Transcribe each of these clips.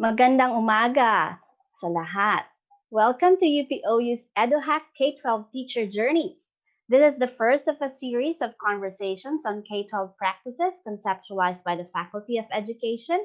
Magandang umaga sa lahat. Welcome to UPOU's Edu-Hack K-12 Teacher Journeys. This is the first of a series of conversations on K-12 practices conceptualized by the Faculty of Education.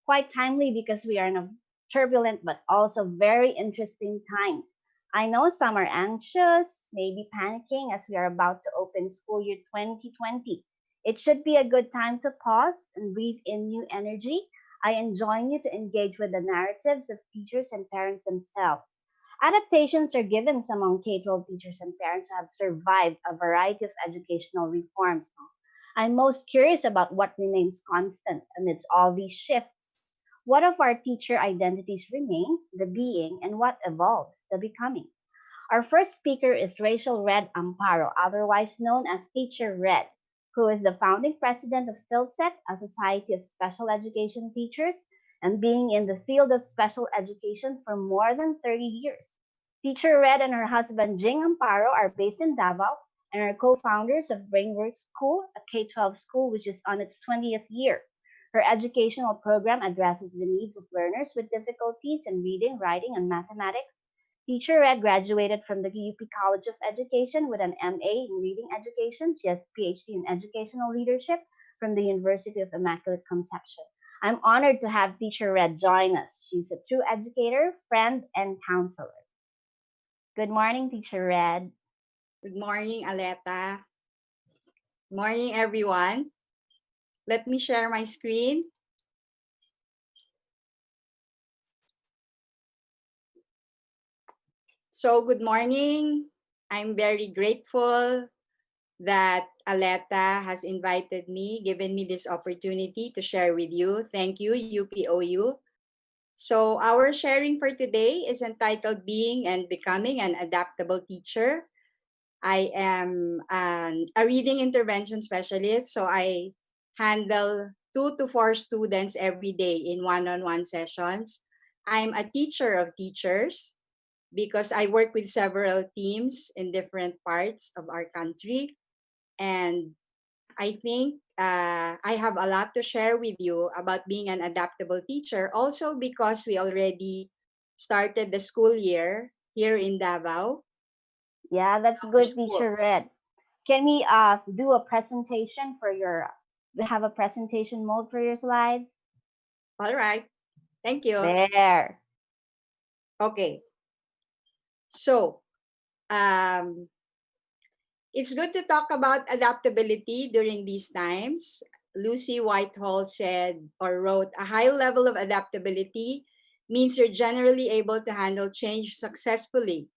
Quite timely because we are in a turbulent but also very interesting times. I know some are anxious, maybe panicking as we are about to open school year 2020. It should be a good time to pause and breathe in new energy. I enjoin you to engage with the narratives of teachers and parents themselves. Adaptations are given among K-12 teachers and parents who have survived a variety of educational reforms. I'm most curious about what remains constant amidst all these shifts. What of our teacher identities remain, the being, and what evolves, the becoming? Our first speaker is Rachel Red Amparo, otherwise known as Teacher Red, who is the founding president of PhilSec, a society of special education teachers, and being in the field of special education for more than 30 years. Teacher Red and her husband Jing Amparo are based in Davao and are co-founders of Brainworks School, a K-12 school which is on its 20th year. Her educational program addresses the needs of learners with difficulties in reading, writing, and mathematics. Teacher Red graduated from the UP College of Education with an MA in Reading Education. She has PhD in Educational Leadership from the University of Immaculate Conception. I'm honored to have Teacher Red join us. She's a true educator, friend, and counselor. Good morning, Teacher Red. Good morning, Aleta. Morning, everyone. Let me share my screen. So, good morning. I'm very grateful that Aleta has invited me, given me this opportunity to share with you. Thank you, UPOU. So, our sharing for today is entitled Being and Becoming an Adaptable Teacher. I am a reading intervention specialist, so I handle 2 to 4 students every day in one-on-one sessions. I'm a teacher of teachers because I work with several teams in different parts of our country. And I think I have a lot to share with you about being an adaptable teacher, also because we already started the school year here in Davao. Yeah, that's Our good, school. Teacher Red. Can we do a presentation for your, we have a presentation mode for your slides? All right. Thank you. There. Okay. So, um, it's good to talk about adaptability during these times. Lucy Whitehall said or wrote, a high level of adaptability means you're generally able to handle change successfully.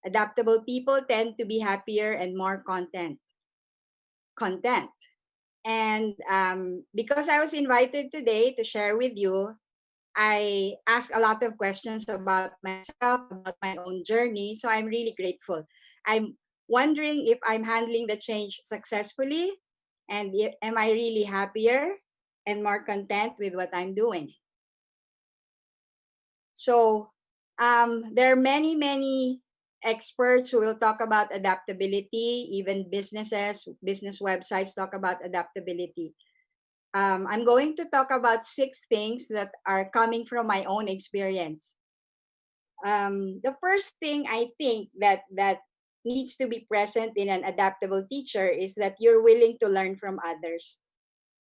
Adaptable people tend to be happier and more content. And because I was invited today to share with you, I ask a lot of questions about myself, about my own journey. So I'm really grateful. I'm wondering if I'm handling the change successfully and am I really happier and more content with what I'm doing. So there are many experts who will talk about adaptability, even business websites talk about adaptability. I'm going to talk about 6 things that are coming from my own experience. The first thing I think that needs to be present in an adaptable teacher is that you're willing to learn from others.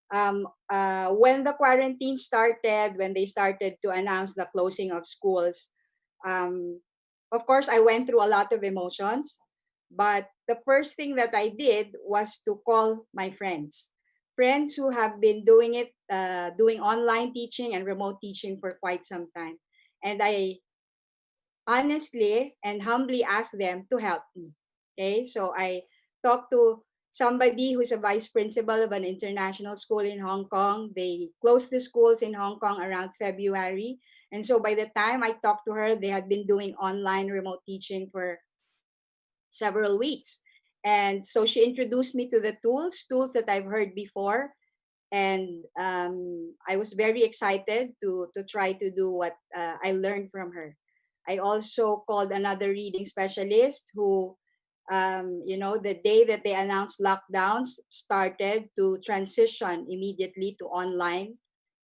When the quarantine started, when they started to announce the closing of schools, um, of course, I went through a lot of emotions. But the first thing that I did was to call my friends who have been doing it, doing online teaching and remote teaching for quite some time. And I honestly and humbly asked them to help me. Okay, so I talked to somebody who's a vice principal of an international school in Hong Kong. They closed the schools in Hong Kong around February. And so by the time I talked to her, they had been doing online remote teaching for several weeks. And so she introduced me to the tools that I've heard before. And I was very excited to try to do what I learned from her. I also called another reading specialist who, the day that they announced lockdowns, started to transition immediately to online.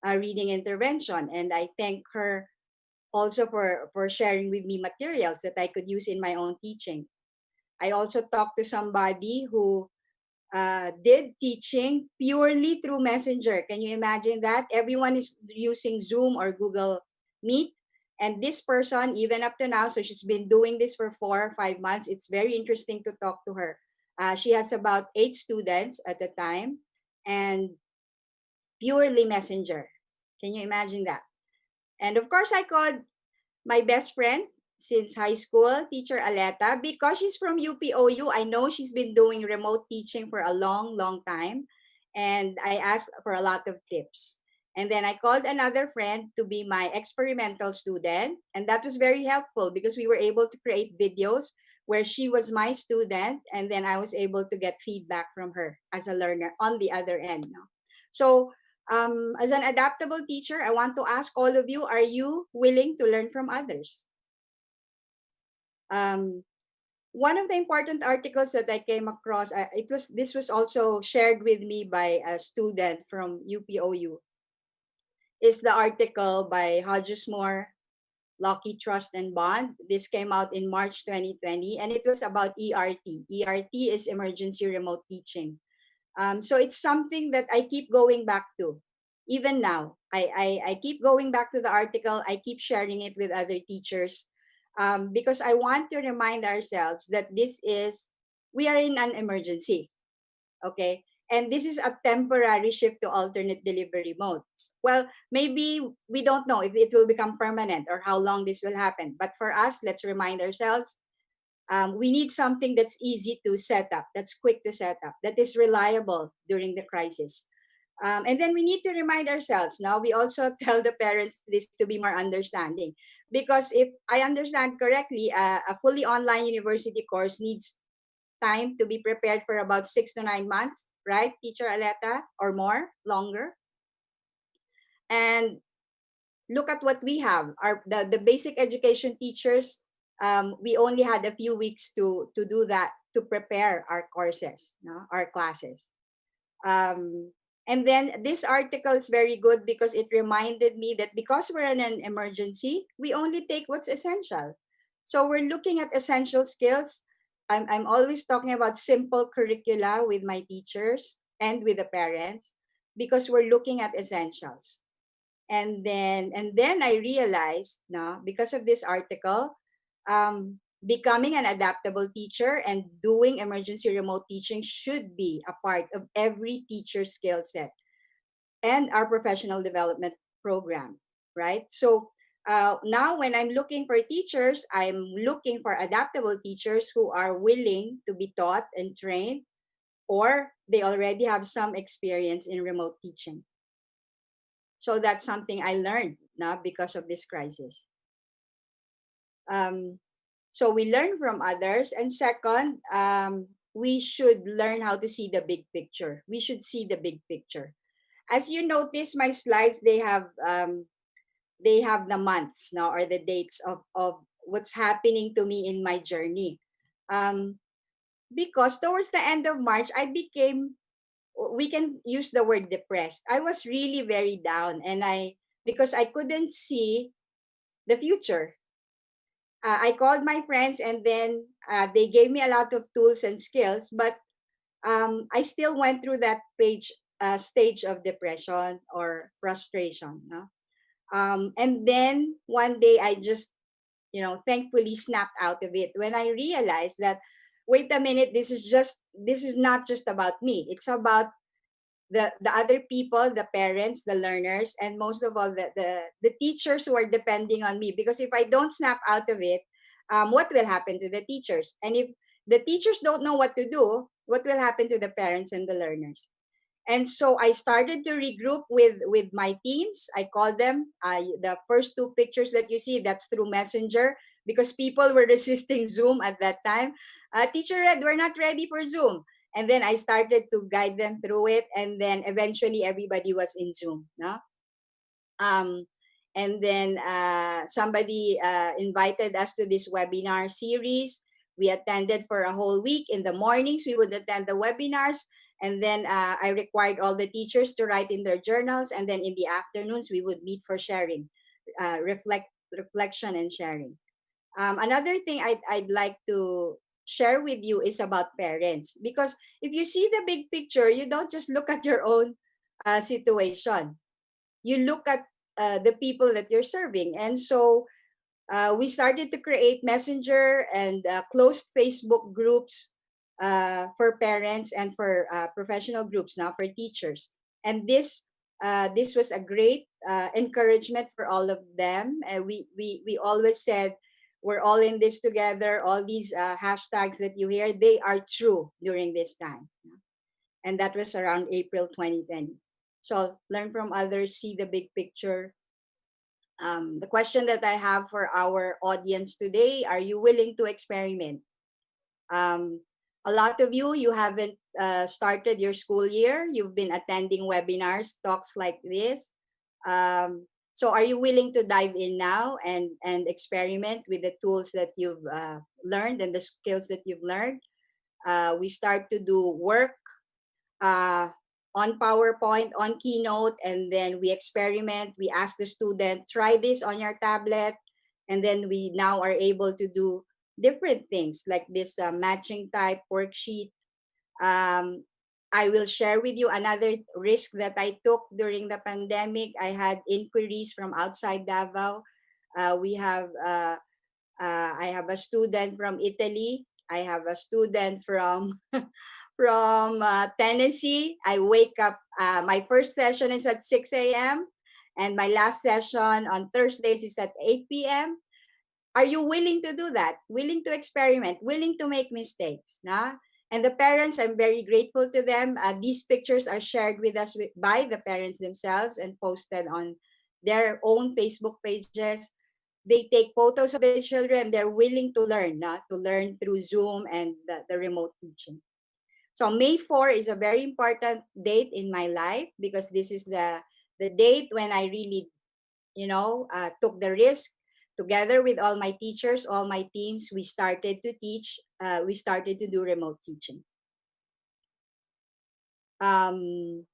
reading intervention. And I thank her also for sharing with me materials that I could use in my own teaching. I also talked to somebody who did teaching purely through Messenger. Can you imagine that? Everyone is using Zoom or Google Meet. And this person, even up to now, so she's been doing this for 4 or 5 months. It's very interesting to talk to her. She has about 8 students at the time and purely Messenger. Can you imagine that? And of course, I called my best friend since high school, teacher Aleta, because she's from UPOU. I know she's been doing remote teaching for a long, long time. And I asked for a lot of tips. And then I called another friend to be my experimental student. And that was very helpful because we were able to create videos where she was my student. And then I was able to get feedback from her as a learner on the other end. No? So as an adaptable teacher, I want to ask all of you, are you willing to learn from others? Um, One of the important articles that I came across, this was also shared with me by a student from UPOU, is the article by Hodgesmore, Lockheed Trust and Bond. This came out in March 2020, and it was about ERT. ERT is emergency remote teaching. So it's something that I keep going back to. Even now, I keep going back to the article. I keep sharing it with other teachers because I want to remind ourselves that we are in an emergency, okay? And this is a temporary shift to alternate delivery modes. Well, maybe we don't know if it will become permanent or how long this will happen. But for us, let's remind ourselves we need something that's easy to set up, that's quick to set up, that is reliable during the crisis. And then we need to remind ourselves. Now, we also tell the parents this to be more understanding. Because if I understand correctly, a fully online university course needs time to be prepared for about 6 to 9 months, right, Teacher Aleta, or more, longer. And look at what we have. The basic education teachers, we only had a few weeks to do that, to prepare our courses, no? Our classes. Um, and then this article is very good because it reminded me that because we're in an emergency, we only take what's essential. So we're looking at essential skills. I'm always talking about simple curricula with my teachers and with the parents because we're looking at essentials. And then I realized, no, because of this article, becoming an adaptable teacher and doing emergency remote teaching should be a part of every teacher's skill set and our professional development program, right? So now when I'm looking for teachers, I'm looking for adaptable teachers who are willing to be taught and trained, or they already have some experience in remote teaching. So that's something I learned now because of this crisis. Um, so we learn from others. And second, we should learn how to see the big picture. We should see the big picture. As you notice, my slides, they have the months now, or the dates of what's happening to me in my journey. Um, because towards the end of March, we can use the word depressed. I was really very down, and because I couldn't see the future. I called my friends, and then they gave me a lot of tools and skills, but I still went through that stage of depression or frustration. No? And then one day I just, thankfully snapped out of it when I realized that, wait a minute, this is not just about me. It's about the other people, the parents, the learners, and most of all the teachers who are depending on me. Because if I don't snap out of it, what will happen to the teachers? And if the teachers don't know what to do, what will happen to the parents and the learners? And so I started to regroup with my teams. I called them. The first two pictures that you see, that's through Messenger, because people were resisting Zoom at that time. Teacher Red, we're not ready for Zoom. And then I started to guide them through it. And then eventually everybody was in Zoom. No? Um, and then somebody invited us to this webinar series. We attended for a whole week. In the mornings, we would attend the webinars. And then I required all the teachers to write in their journals. And then in the afternoons, we would meet for sharing, reflection and sharing. Another thing I'd like to share with you is about parents. Because if you see the big picture, you don't just look at your own situation. You look at the people that you're serving. And so we started to create messenger and closed Facebook groups for parents and for professional groups now for teachers. And this was a great encouragement for all of them. We always said we're all in this together. All these hashtags that you hear, they are true during this time. And that was around April 2020. So learn from others, see the big picture. The question that I have for our audience today: are you willing to experiment? Um, a lot of you haven't started your school year. You've been attending webinars, talks like this. So are you willing to dive in now and experiment with the tools that you've learned and the skills that you've learned? We start to do work uh, on PowerPoint, on Keynote, and then we experiment. We ask the student, try this on your tablet, and then we now are able to do different things like this matching type worksheet. Um, I will share with you another risk that I took during the pandemic. I had inquiries from outside Davao. We have I have a student from Italy. I have a student from Tennessee. I wake up. My first session is at 6 a.m. and my last session on Thursdays is at 8 p.m. Are you willing to do that? Willing to experiment? Willing to make mistakes? Nah? And the parents, I'm very grateful to them. These pictures are shared with us by the parents themselves and posted on their own Facebook pages. They take photos of the children. They're willing to learn, to learn through Zoom and the remote teaching. So May 4 is a very important date in my life because this is the date when I really, took the risk together with all my teachers, all my teams. We started to teach. We started to do remote teaching. Um,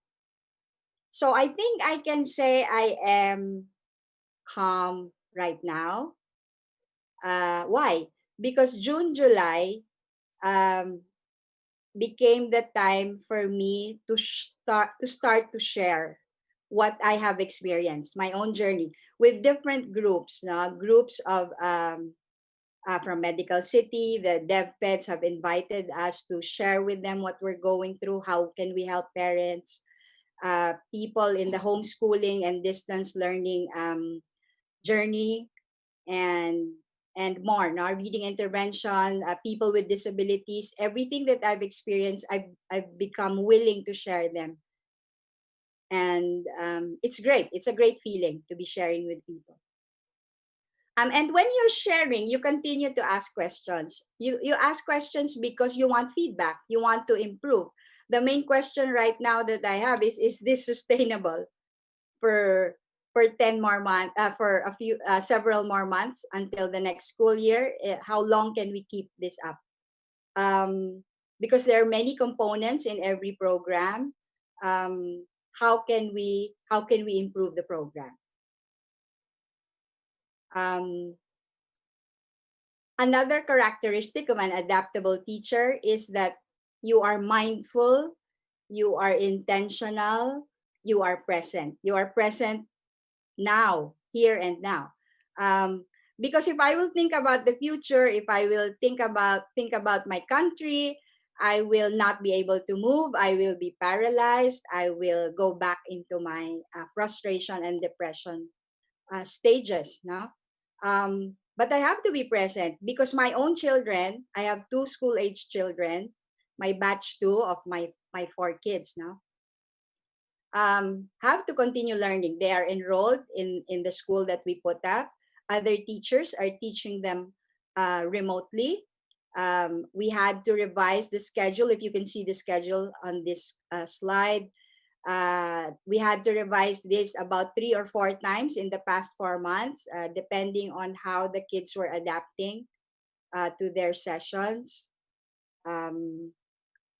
so I think I can say I am calm right now. Why? Because June, July um, became the time for me to start to share what I have experienced, my own journey with different groups. Groups of from Medical City, the Dev Peds have invited us to share with them what we're going through. How can we help parents, people in the homeschooling and distance learning journey, and more. Now, reading intervention, people with disabilities, everything that I've experienced, I've become willing to share them, and it's great. It's a great feeling to be sharing with people. And when you're sharing, you continue to ask questions. You ask questions because you want feedback. You want to improve. The main question right now that I have is this sustainable for 10 more months, for a few several more months until the next school year? How long can we keep this up? Because there are many components in every program. How can we improve the program? um, Another characteristic of an adaptable teacher is that you are mindful, you are intentional, you are present. You are present now, here and now. Um, because if I will think about the future, if I will think about my country, I will not be able to move. I will be paralyzed. I will go back into my frustration and depression stages. No, but I have to be present because my own children. I have two school age children. My batch two of my four kids now have to continue learning. They are enrolled in the school that we put up. Other teachers are teaching them remotely. We had to revise the schedule. If you can see the schedule on this slide, we had to revise this about 3 or 4 times in the past 4 months, depending on how the kids were adapting to their sessions. Um,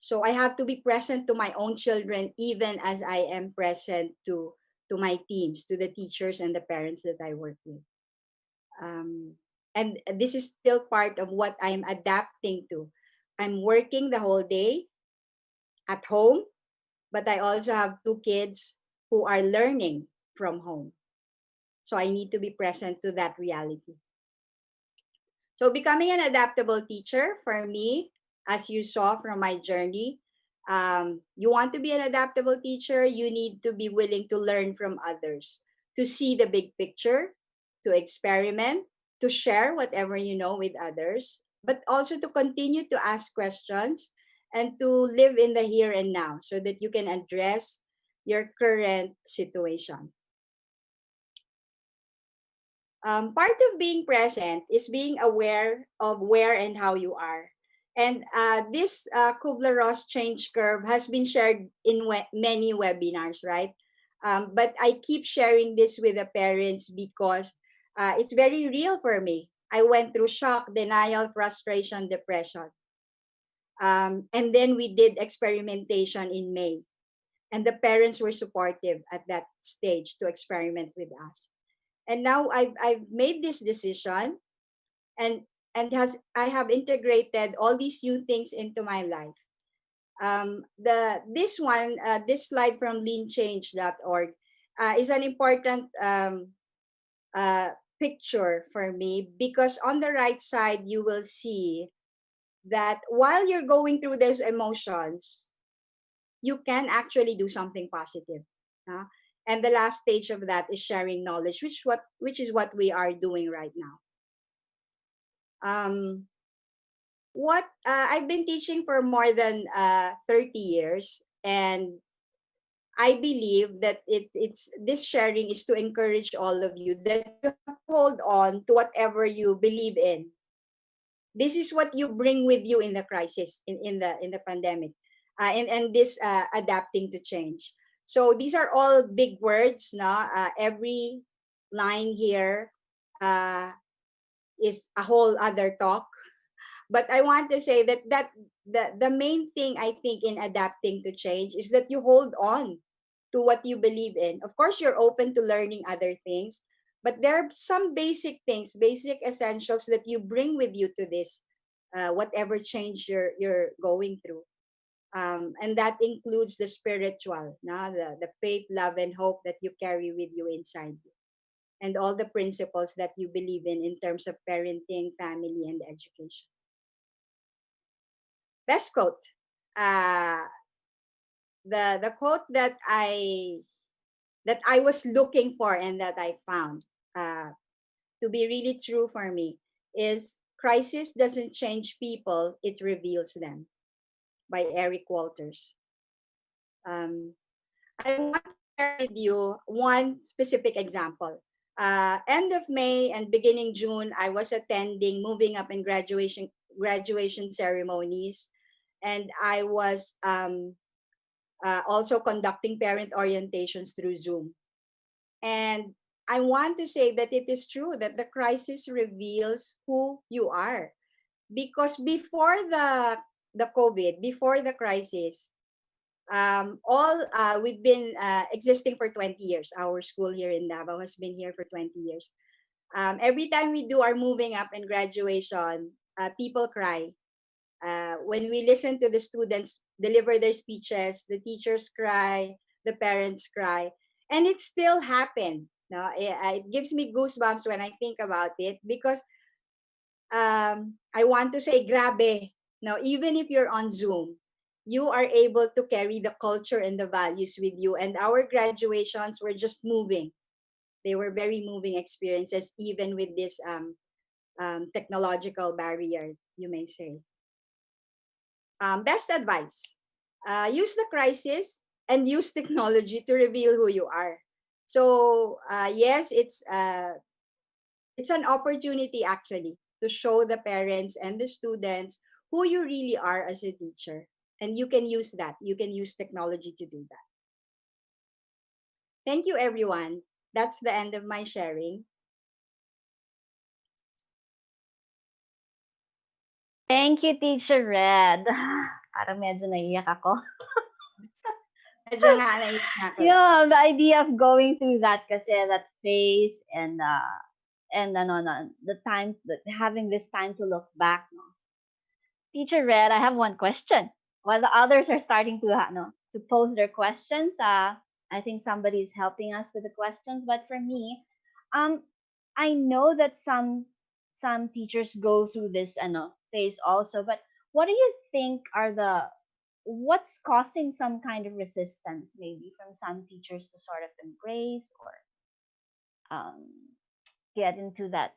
So I have to be present to my own children, even as I am present to my teams, to the teachers and the parents that I work with. Um, and this is still part of what I'm adapting to. I'm working the whole day at home, but I also have two kids who are learning from home. So I need to be present to that reality. So becoming an adaptable teacher for me, as you saw from my journey, you want to be an adaptable teacher, you need to be willing to learn from others, to see the big picture, to experiment, to share whatever you know with others, but also to continue to ask questions and to live in the here and now so that you can address your current situation. Part of being present is being aware of where and how you are. And this Kubler-Ross change curve has been shared in many webinars, right? But I keep sharing this with the parents because it's very real for me. I went through shock, denial, frustration, depression. And then we did experimentation in May. And the parents were supportive at that stage to experiment with us. And now I've made this decision, and has I have integrated all these new things into my life. The this one this slide from leanchange.org is an important picture for me, because on the right side you will see that while you're going through those emotions, you can actually do something positive. huh? And the last stage of that is sharing knowledge, which is what we are doing right now. Um, what I've been teaching for more than 30 years, and I believe that it's this sharing is to encourage all of you that you have to hold on to whatever you believe in. This is what you bring with you in the crisis, in the pandemic, and this adapting to change. So these are all big words. No, every line here uh, is a whole other talk. But I want to say that the main thing I think in adapting to change is that you hold on to what you believe in. Of course, you're open to learning other things, but there are some basic things, basic essentials that you bring with you to this, whatever change you're going through. And that includes the spiritual, the faith, love, and hope that you carry with you inside you, and all the principles that you believe in terms of parenting, family, and education. Best quote. Uh, the quote that I was looking for and that I found to be really true for me is "Crisis doesn't change people; it reveals them" by Eric Walters. Um, I want to share with you one specific example. End of May and beginning June, I was attending moving up and graduation ceremonies, and I was also conducting parent orientations through Zoom. And I want to say that it is true that the crisis reveals who you are. Because before the COVID, before the crisis, all we've been existing for 20 years. Our school here in Davao has been here for 20 years. Every time we do our moving up and graduation, people cry. When we listen to the students deliver their speeches, the teachers cry, the parents cry, and it still happened. No, it gives me goosebumps when I think about it, because I want to say grabe. Now, even if you're on Zoom, you are able to carry the culture and the values with you. And our graduations were just moving. They were very moving experiences, even with this technological barrier, you may say. Best advice: use the crisis and use technology to reveal who you are. So, yes, it's an opportunity actually to show the parents and the students who you really are as a teacher. And you can use that. You can use technology to do that. Thank you, everyone. That's the end of my sharing. Thank you, Teacher Red. Parang medyo naiyak ako. Medyo nga naiyak na ako. Yeah, the idea of going through that kasi that phase and ano na the time having this time to look back. No? Teacher Red, I have one question. While the others are starting to no, to pose their questions, I think somebody is helping us with the questions. But for me, um, I know that some teachers go through this phase also. But what do you think are the what's causing some kind of resistance maybe from some teachers to sort of embrace or um, get into that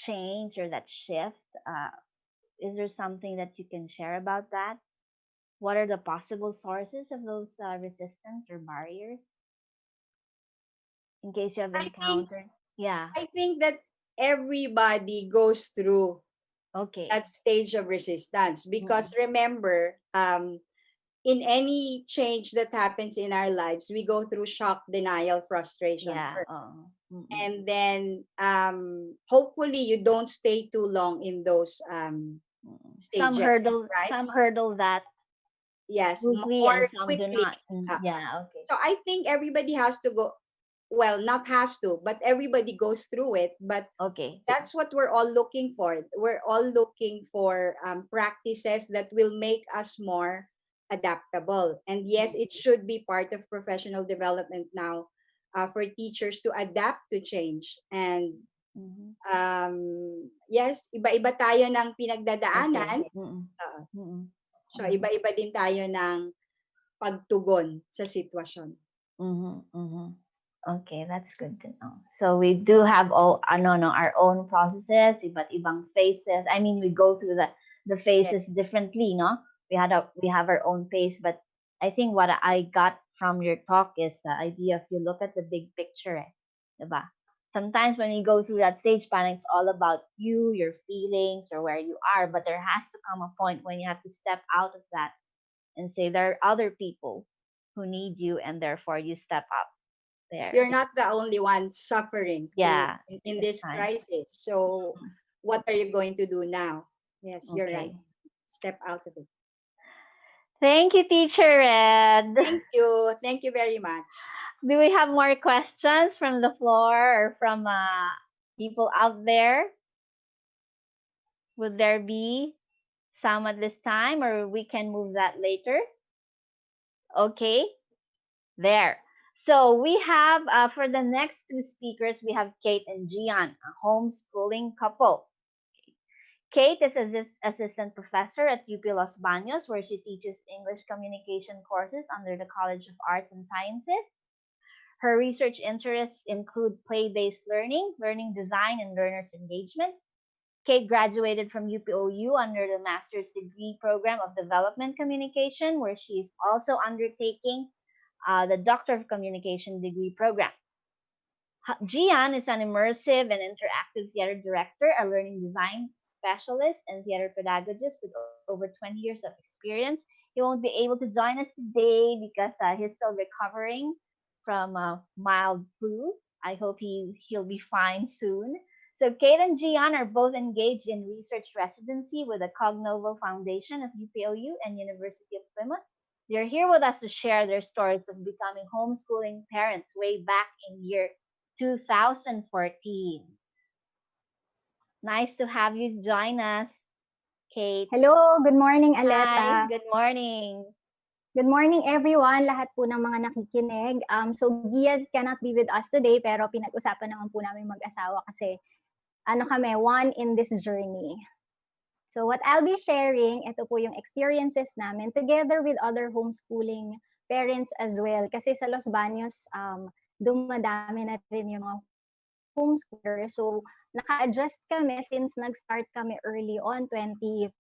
change or that shift? Is there something that you can share about that? What are the possible sources of those resistance or barriers in case you have I think encountered? Yeah. I think that everybody goes through Okay. that stage of resistance because Mm-mm. remember, in any change that happens in our lives, we go through shock, denial, frustration Yeah. first. Oh. Mm-mm. And then hopefully you don't stay too long in those Mm-mm. stages, right? Some hurdle that Yes, smoothly and more some do quickly. not. Uh, Yeah. Okay. so I think everybody has to go, well, not has to, but everybody goes through it. But Okay. that's what we're all looking for. We're all looking for practices that will make us more adaptable. And yes, it should be part of professional development now for teachers to adapt to change. And Mm-hmm. yes, iba-iba tayo ng Okay. pinagdadaanan. Mm-mm. Uh, Mm-mm. so Mm-hmm. iba-iba din tayo ng pagtugon sa sitwasyon. Mm-hmm. Mm-hmm. Okay, that's good to know. So we do have all no our own processes, iba't ibang phases. I mean, we go through the Yes. phases differently, no? We have our own phase, but I think what I got from your talk is the idea if you look at the big picture, diba? Sometimes when we go through that stage, parang it's all about you, your feelings, or where you are. But there has to come a point when you have to step out of that and say there are other people who need you, and therefore you step up there. You're not the only one suffering through Yeah, in it's this time. crisis. So what are you going to do now? Yes, you're right. Okay. Step out of it. Thank you, Teacher Red. Thank you. Thank you very much. Do we have more questions from the floor or from people out there? Would there be some at this time or we can move that later? Okay, there. So we have, for the next two speakers, we have Kate and Gian, a homeschooling couple. Kate is assistant professor at UP Los Baños, where she teaches English communication courses under the College of Arts and Sciences. Her research interests include play-based learning, learning design, and learners' engagement. Kate graduated from UPOU under the Master's Degree Program of Development Communication, where she is also undertaking the Doctor of Communication degree program. Gian is an immersive and interactive theater director, a learning design specialist, and theater pedagogist with over 20 years of experience. He won't be able to join us today because he's still recovering from mild flu. I hope he'll be fine soon. So Kate and Gian are both engaged in research residency with the Cognovo Foundation of UPOU and University of Plymouth. They're here with us to share their stories of becoming homeschooling parents way back in year 2014. Nice to have you join us, Kate. Hello, good morning, Hi, Aleta. good morning. Good morning, everyone, lahat po ng mga nakikinig. So Gian cannot be with us today, pero pinag-usapan naman po namin mag-asawa kasi kami, one in this journey. So what I'll be sharing, ito po yung experiences namin together with other homeschooling parents as well. Kasi sa Los Baños, dumadami na rin yung mga homeschoolers. So naka-adjust kami since nag-start kami early on 2014.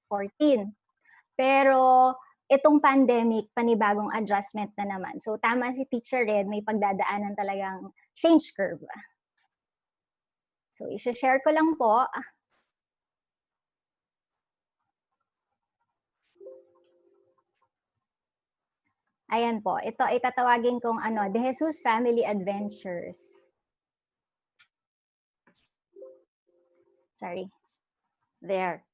Pero itong pandemic, panibagong adjustment na naman. So tama si Teacher Red, may pagdadaanan talagang change curve. So i-share ko lang po. Ayan po, ito ay tatawagin kong The Jesus Family Adventures. Sorry. There.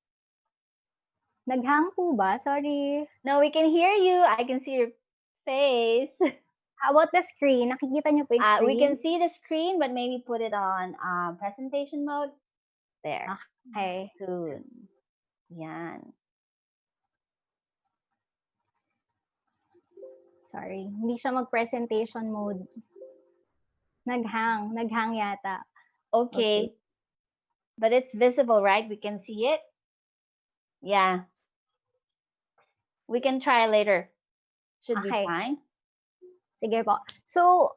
Naghang po ba? Sorry. No, we can hear you. I can see your face. How about the screen? Nakikita niyo po yung We screen? can see the screen, but maybe put it on presentation mode. There. Okay. Soon. Yan. Sorry. Hindi siya mag-presentation mode. Naghang. Naghang yata. Okay. But it's visible, right? We can see it. Yeah. We can try later. Should be Okay. fine. Sige po. So,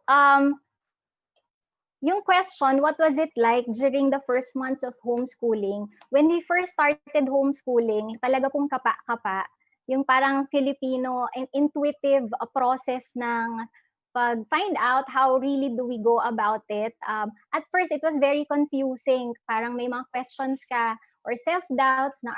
yung question, what was it like during the first months of homeschooling? When we first started homeschooling, talaga pong kapa-kapa, yung parang Filipino and intuitive process ng pag-find out how really do we go about it. At first, it was very confusing. Parang may mga questions ka or self-doubts na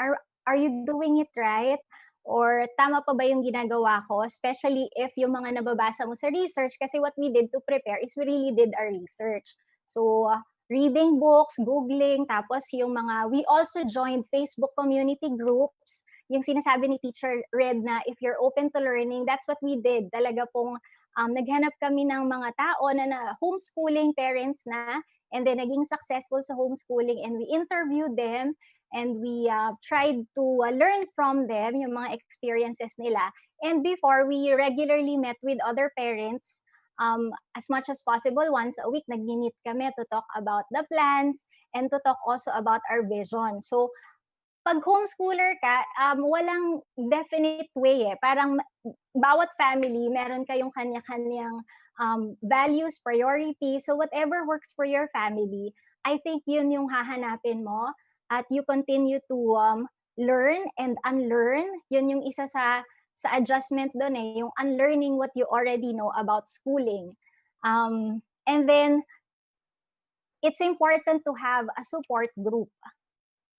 are you doing it right? Or tama pa ba yung ginagawa ko? Especially if yung mga nababasa mo sa research, kasi what we did to prepare is we really did our research. So, reading books, Googling, tapos yung mga, we also joined Facebook community groups. Yung sinasabi ni Teacher Red na if you're open to learning, that's what we did. Talaga pong naghanap kami ng mga tao na homeschooling parents na, and then naging successful sa homeschooling, and we interviewed them, and we tried to learn from them yung mga experiences nila. And before, we regularly met with other parents as much as possible. Once a week, nag-meet kami to talk about the plans and to talk also about our vision. So, pag homeschooler ka, walang definite way eh. Parang bawat family, meron kayong kanya-kanyang values, priorities. So whatever works for your family, I think yun yung hahanapin mo. At you continue to learn and unlearn. Yun yung isa sa adjustment doon eh, yung unlearning what you already know about schooling. And then, it's important to have a support group.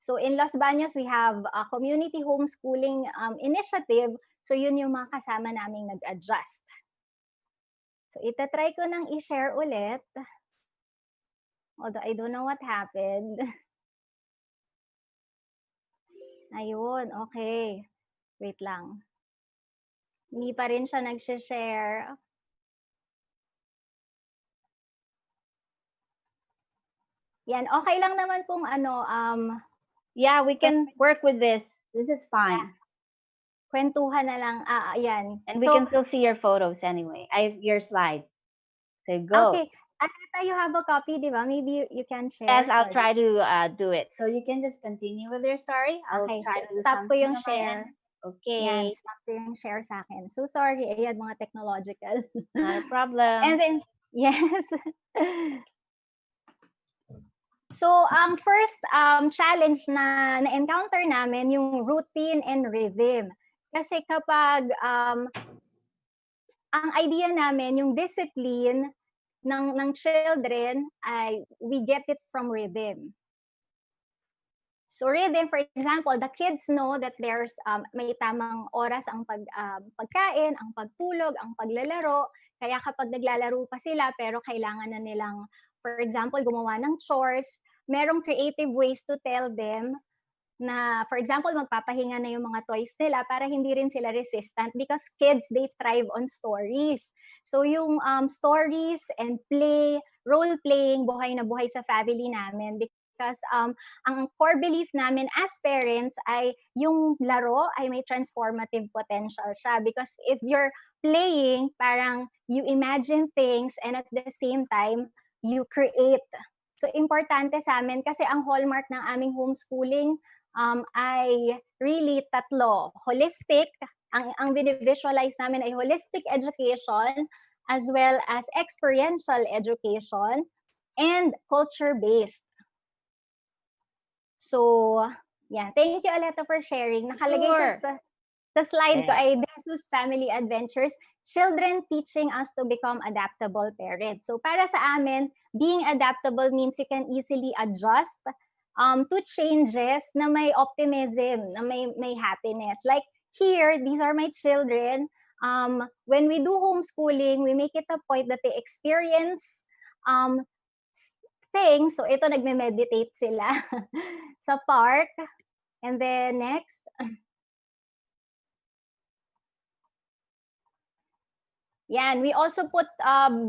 So in Los Baños, we have a community homeschooling initiative. So yun yung mga kasama naming nag-adjust. So itatry ko nang i-share ulit. Although I don't know what happened. Ayun, okay. Wait lang. Hindi pa rin siya nag-share. Yan, okay lang naman kung ano, yeah, we can work with this. This is fine. Kwentuhan na lang, yan. And we can still see your photos anyway. Your slides. So go. Okay. Anita, you have a copy, di ba? Maybe you can share. Yes, I'll try to do it. So you can just continue with your story. I'll try to do stop ko yung something share. Okay. Yan, stop ko yung share sa akin. So sorry, ayan, mga technological. Not a problem. And then, yes. So, ang first challenge na na-encounter namin, yung routine and rhythm. Kasi kapag ang idea namin, yung discipline ng children, ay we get it from rhythm. So rhythm, for example, the kids know that there's may tamang oras ang pagkain, ang pagtulog, ang paglalaro. Kaya kapag naglalaro pa sila pero kailangan na nilang, for example, gumawa ng chores, merong creative ways to tell them na, for example, magpapahinga na yung mga toys nila para hindi rin sila resistant because kids, they thrive on stories. So yung stories and play, role-playing, buhay na buhay sa family namin because ang core belief namin as parents ay yung laro ay may transformative potential siya because if you're playing, parang you imagine things and at the same time, you create. So importante sa amin kasi ang hallmark ng aming homeschooling ay really tatlo. Holistic, ang binivisualize namin ay holistic education as well as experiential education and culture-based. So, yeah. Thank you, Aleta, for sharing. Nakalagay sa slide ko ay Jesus Family Adventures, children teaching us to become adaptable parents. So para sa amin, being adaptable means you can easily adjust to changes na may optimism, na may happiness. Like here, these are my children. When we do homeschooling, we make it a point that they experience things. So ito, nagme-meditate sila sa park. And then next, Yan, we also put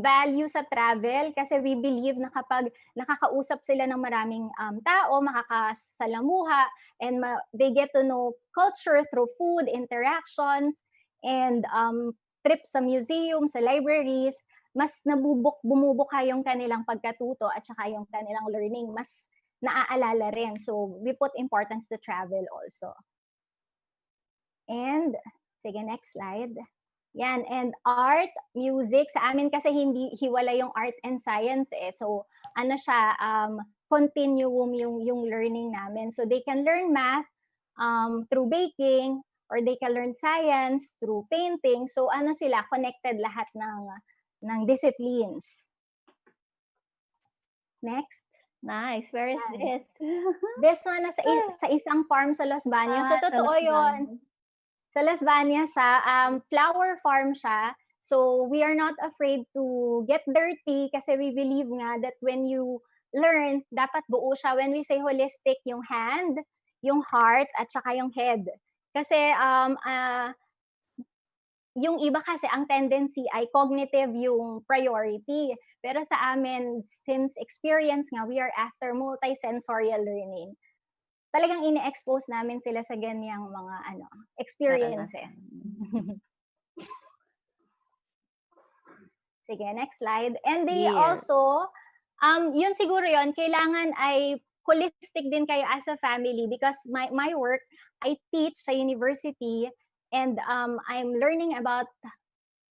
value sa travel kasi we believe na kapag nakakausap sila ng maraming tao, makakasalamuha, and they get to know culture through food, interactions, and trips sa museum, sa libraries, mas bumubukha yung kanilang pagkatuto at saka yung kanilang learning, mas naaalala rin. So, we put importance to travel also. And, sige, next slide. Yan, and art, music, sa amin kasi hindi hiwala yung art and science eh. So, ano siya, continuum yung learning namin. So, they can learn math through baking, or they can learn science through painting. So, ano sila, connected lahat ng disciplines. Next. Nice. Where is this? This one na sa isang farm sa Los Baños. So, totoo yun. Sa Las Bañas siya, flower farm siya. So, we are not afraid to get dirty kasi we believe nga that when you learn, dapat buo siya. When we say holistic, yung hand, yung heart, at saka yung head. Kasi, yung iba kasi, ang tendency ay cognitive yung priority. Pero sa amin, since experience nga, we are after multisensorial learning. Talagang ine-expose namin sila sa ganyang mga experiences. Sige, next slide. And they also, yun siguro yun, kailangan ay holistic din kayo as a family because my work, I teach sa university and I'm learning about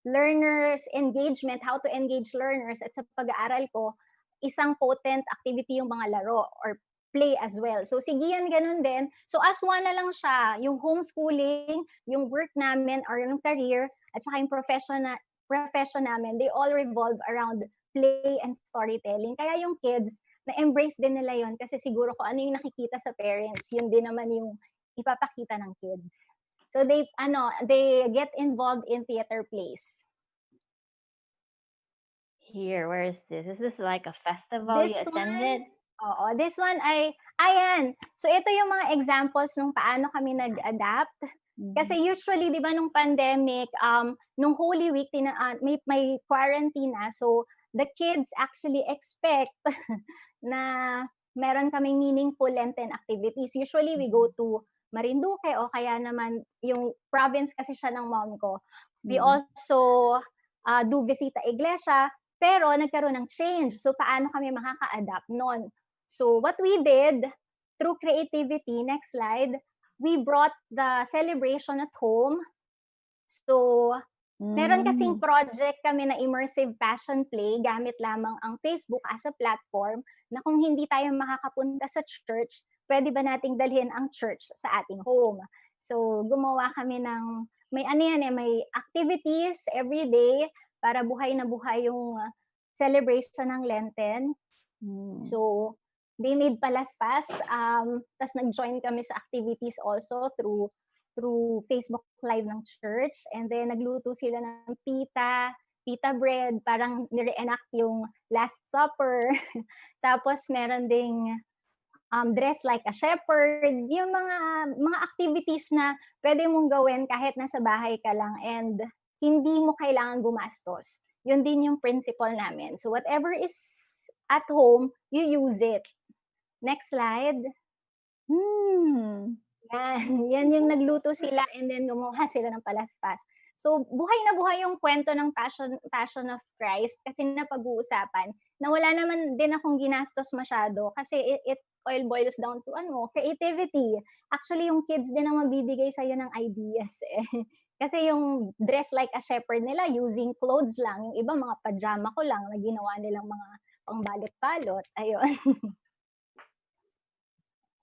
learners engagement, how to engage learners, at sa pag-aaral ko, isang potent activity yung mga laro or play as well. So, sige yan, ganun din. So, as one na lang siya, yung homeschooling, yung work namin, or yung career, at saka yung profession namin, they all revolve around play and storytelling. Kaya yung kids, na-embrace din nila yon kasi siguro kung ano yung nakikita sa parents, yun din naman yung ipapakita ng kids. So, they get involved in theater plays. Here, where is this? Is this like a festival you attended? Oo, this one ay, ayan. So, ito yung mga examples nung paano kami nag-adapt. Kasi usually, di ba, nung pandemic, nung Holy Week, may quarantine na. So, the kids actually expect na meron kaming meaningful Lenten activities. Usually, we go to Marinduque o kaya naman yung province kasi siya ng mom ko. We also do visita iglesia, pero nagkaroon ng change. So, paano kami makaka-adapt nun? So, what we did, through creativity, next slide, we brought the celebration at home. So, meron kasing project kami na immersive passion play, gamit lamang ang Facebook as a platform, na kung hindi tayo makakapunta sa church, pwede ba nating dalhin ang church sa ating home? So, gumawa kami ng, may activities every day para buhay na buhay yung celebration ng Lenten. So, they made palaspas. Tapos nag-join kami sa activities also through Facebook Live ng church. And then nagluto sila ng pita bread, parang nire-enact yung Last Supper. Tapos meron ding dress like a shepherd. Yung mga activities na pwede mong gawin kahit nasa bahay ka lang and hindi mo kailangan gumastos. Yun din yung principle namin. So whatever is at home, you use it. Next slide. Yan yung nagluto sila and then gumawa sila ng palaspas. So, buhay na buhay yung kwento ng Passion of Christ kasi napag-uusapan na wala naman din akong ginastos masyado kasi it all boils down to creativity. Actually, yung kids din ang magbibigay sa'yo ng ideas eh. Kasi yung dress like a shepherd nila, using clothes lang. Yung iba, mga pajama ko lang na ginawa nilang mga pangbalot-balot. Ayun.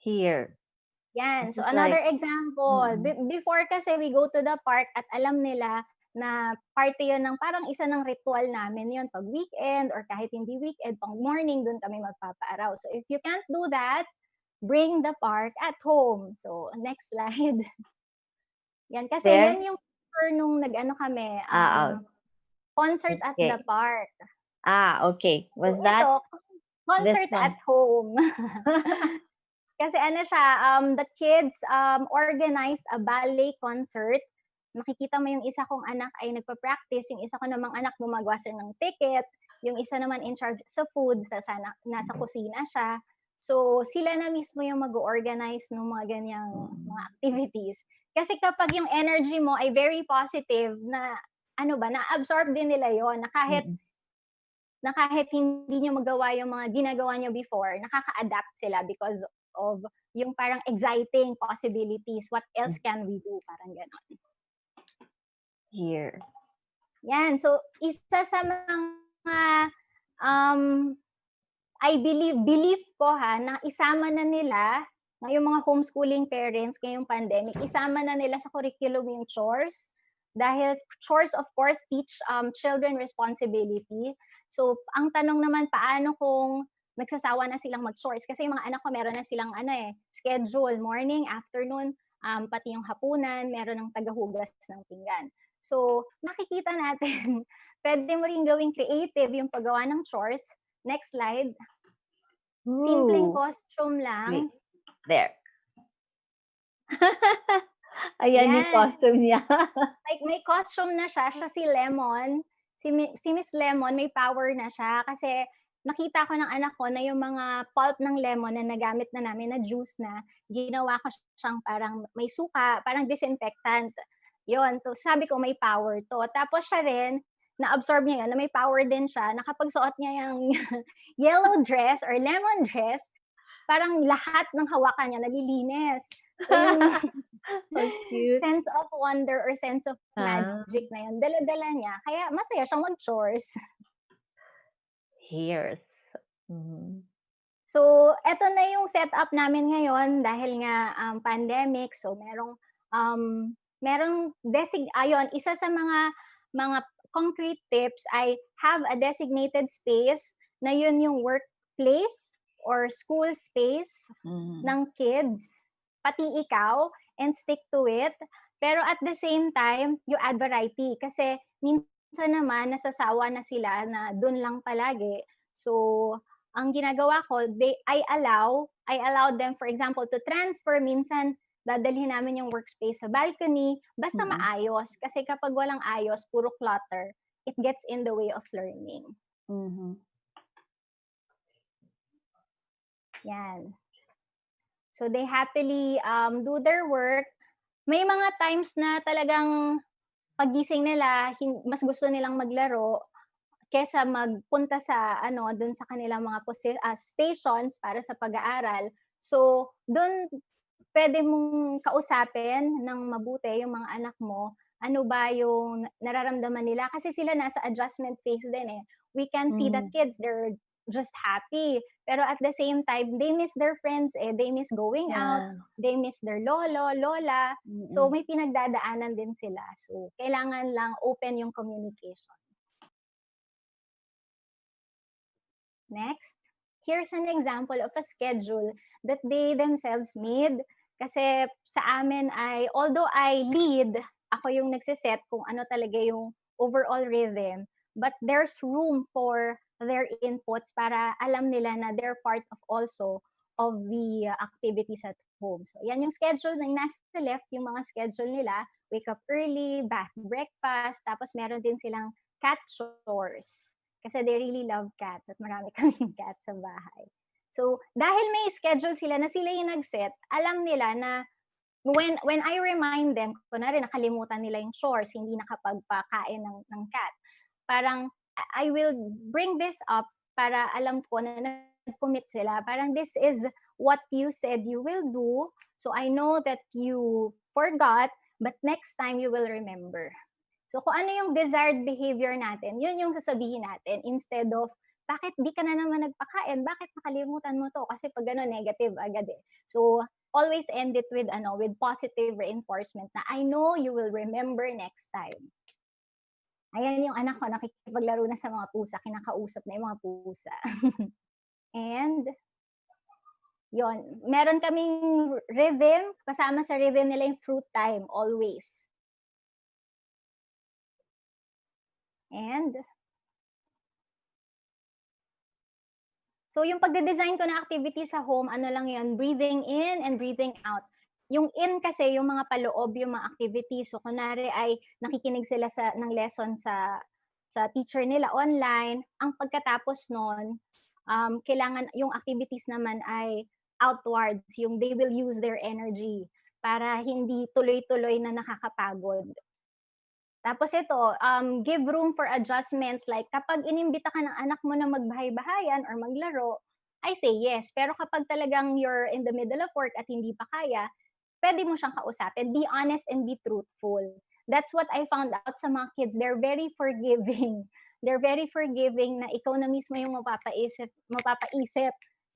Here. Yan. So, another example. Before kasi we go to the park at alam nila na party yun ng parang isa ng ritual namin yun pag weekend or kahit hindi weekend, pang morning, dun kami magpapaaraw. So, if you can't do that, bring the park at home. So, next slide. Yan. Kasi yan yung nung kami, concert at the park. Okay. Was that? Concert at home. Kasi siya, the kids organized a ballet concert makikita mo yung isa kong anak ay nagpa-practice, yung isa ko namang anak gumagawa siya ng ticket, yung isa naman in charge sa food, nasa kusina siya. So, sila na mismo yung mag-organize ng mga ganyang mga activities. Kasi kapag yung energy mo ay very positive, na-absorb din nila yon na kahit hindi nyo magawa yung mga ginagawa nyo before, nakaka-adapt sila because of yung parang exciting possibilities. What else can we do? Parang ganon. Here. Yan. So, isa sa mga I believe ko na isama na nila, yung mga homeschooling parents ngayong pandemic, isama na nila sa curriculum yung chores. Dahil chores, of course, teach children responsibility. So, ang tanong naman, paano kung nagsasawa na silang mag-chores? Kasi yung mga anak ko, meron na silang schedule, morning, afternoon, pati yung hapunan, meron ng tagahugas ng pinggan. So, makikita natin, pwede mo rin gawing creative yung paggawa ng chores. Next slide. Simpleng costume lang. Wait. There. Ayan yung costume niya. May costume na siya. Siya si Lemon. Si Miss Lemon, may power na siya. Kasi nakita ko ng anak ko na yung mga pulp ng lemon na nagamit na namin na juice na, ginawa ko siyang parang may suka, parang disinfectant. Yun. So, sabi ko may power to. Tapos siya rin, na-absorb niya yun, na may power din siya, na kapag suot niya yung yellow dress or lemon dress, parang lahat ng hawakan niya nalilinis. So, yung sense of wonder or sense of magic na yun, dala-dala niya. Kaya masaya siyang mag-chores. Here's. So, eto na yung setup namin ngayon dahil nga pandemic. So, isa sa mga concrete tips ay have a designated space na yun yung workplace or school space ng kids, pati ikaw, and stick to it. Pero at the same time, you add variety kasi minsan naman nasasawa na sila na dun lang palagi. So, ang ginagawa ko, I allow them, for example, to transfer. Minsan, dadalhin namin yung workspace sa balcony, basta maayos. Kasi kapag walang ayos, puro clutter, it gets in the way of learning. Yan. So, they happily do their work. May mga times na talagang pagising nila, mas gusto nilang maglaro kesa magpunta sa doon sa kanilang mga stations para sa pag-aaral. So, doon pwede mong kausapin ng mabuti yung mga anak mo, ano ba yung nararamdaman nila kasi sila nasa adjustment phase din eh. We can see that kids, they're just happy. Pero at the same time, they miss their friends eh. They miss going out, they miss their lolo, lola. So, may pinagdadaanan din sila. So, kailangan lang open yung communication. Next, here's an example of a schedule that they themselves made. Kasi sa amin ay, although I lead, ako yung nagsiset kung ano talaga yung overall rhythm, but there's room for their inputs para alam nila na they're part of also of the activities at home. So, yan yung schedule na nasa left, yung mga schedule nila, wake up early, bath, breakfast, tapos meron din silang cat chores. Kasi they really love cats at marami kaming cats sa bahay. So, dahil may schedule sila na sila yung nag-set, alam nila na when I remind them, kunwari nakalimutan nila yung chores, hindi nakapagpakain ng cat, parang I will bring this up para alam ko na nag-commit sila. Parang this is what you said you will do, so I know that you forgot, but next time you will remember. So, kung ano yung desired behavior natin, yun yung sasabihin natin instead of, bakit di ka na naman nagpakain? Bakit nakalimutan mo to? Kasi pag gano'n, negative agad eh. So, always end it with positive reinforcement na I know you will remember next time. Ayan yung anak ko, nakikipaglaro na sa mga pusa, kinakausap na yung mga pusa. And, yon, meron kaming rhythm, kasama sa rhythm nila yung fruit time, always. And, so yung pagde-design ko na activity sa home, ano lang yan, breathing in and breathing out. yung in kasi, yung mga paloob, yung mga activities. So, kunwari ay nakikinig sila ng lesson sa teacher nila online. Ang pagkatapos nun, kailangan yung activities naman ay outwards, yung they will use their energy para hindi tuloy-tuloy na nakakapagod. Tapos ito, give room for adjustments. Like, kapag inimbita ka ng anak mo na magbahay-bahayan or maglaro, I say yes. Pero kapag talagang you're in the middle of work at hindi pa kaya, pwede mo siyang kausapin. Be honest and be truthful. That's what I found out sa mga kids. They're very forgiving. They're very forgiving na ikaw na mismo yung mapapaisip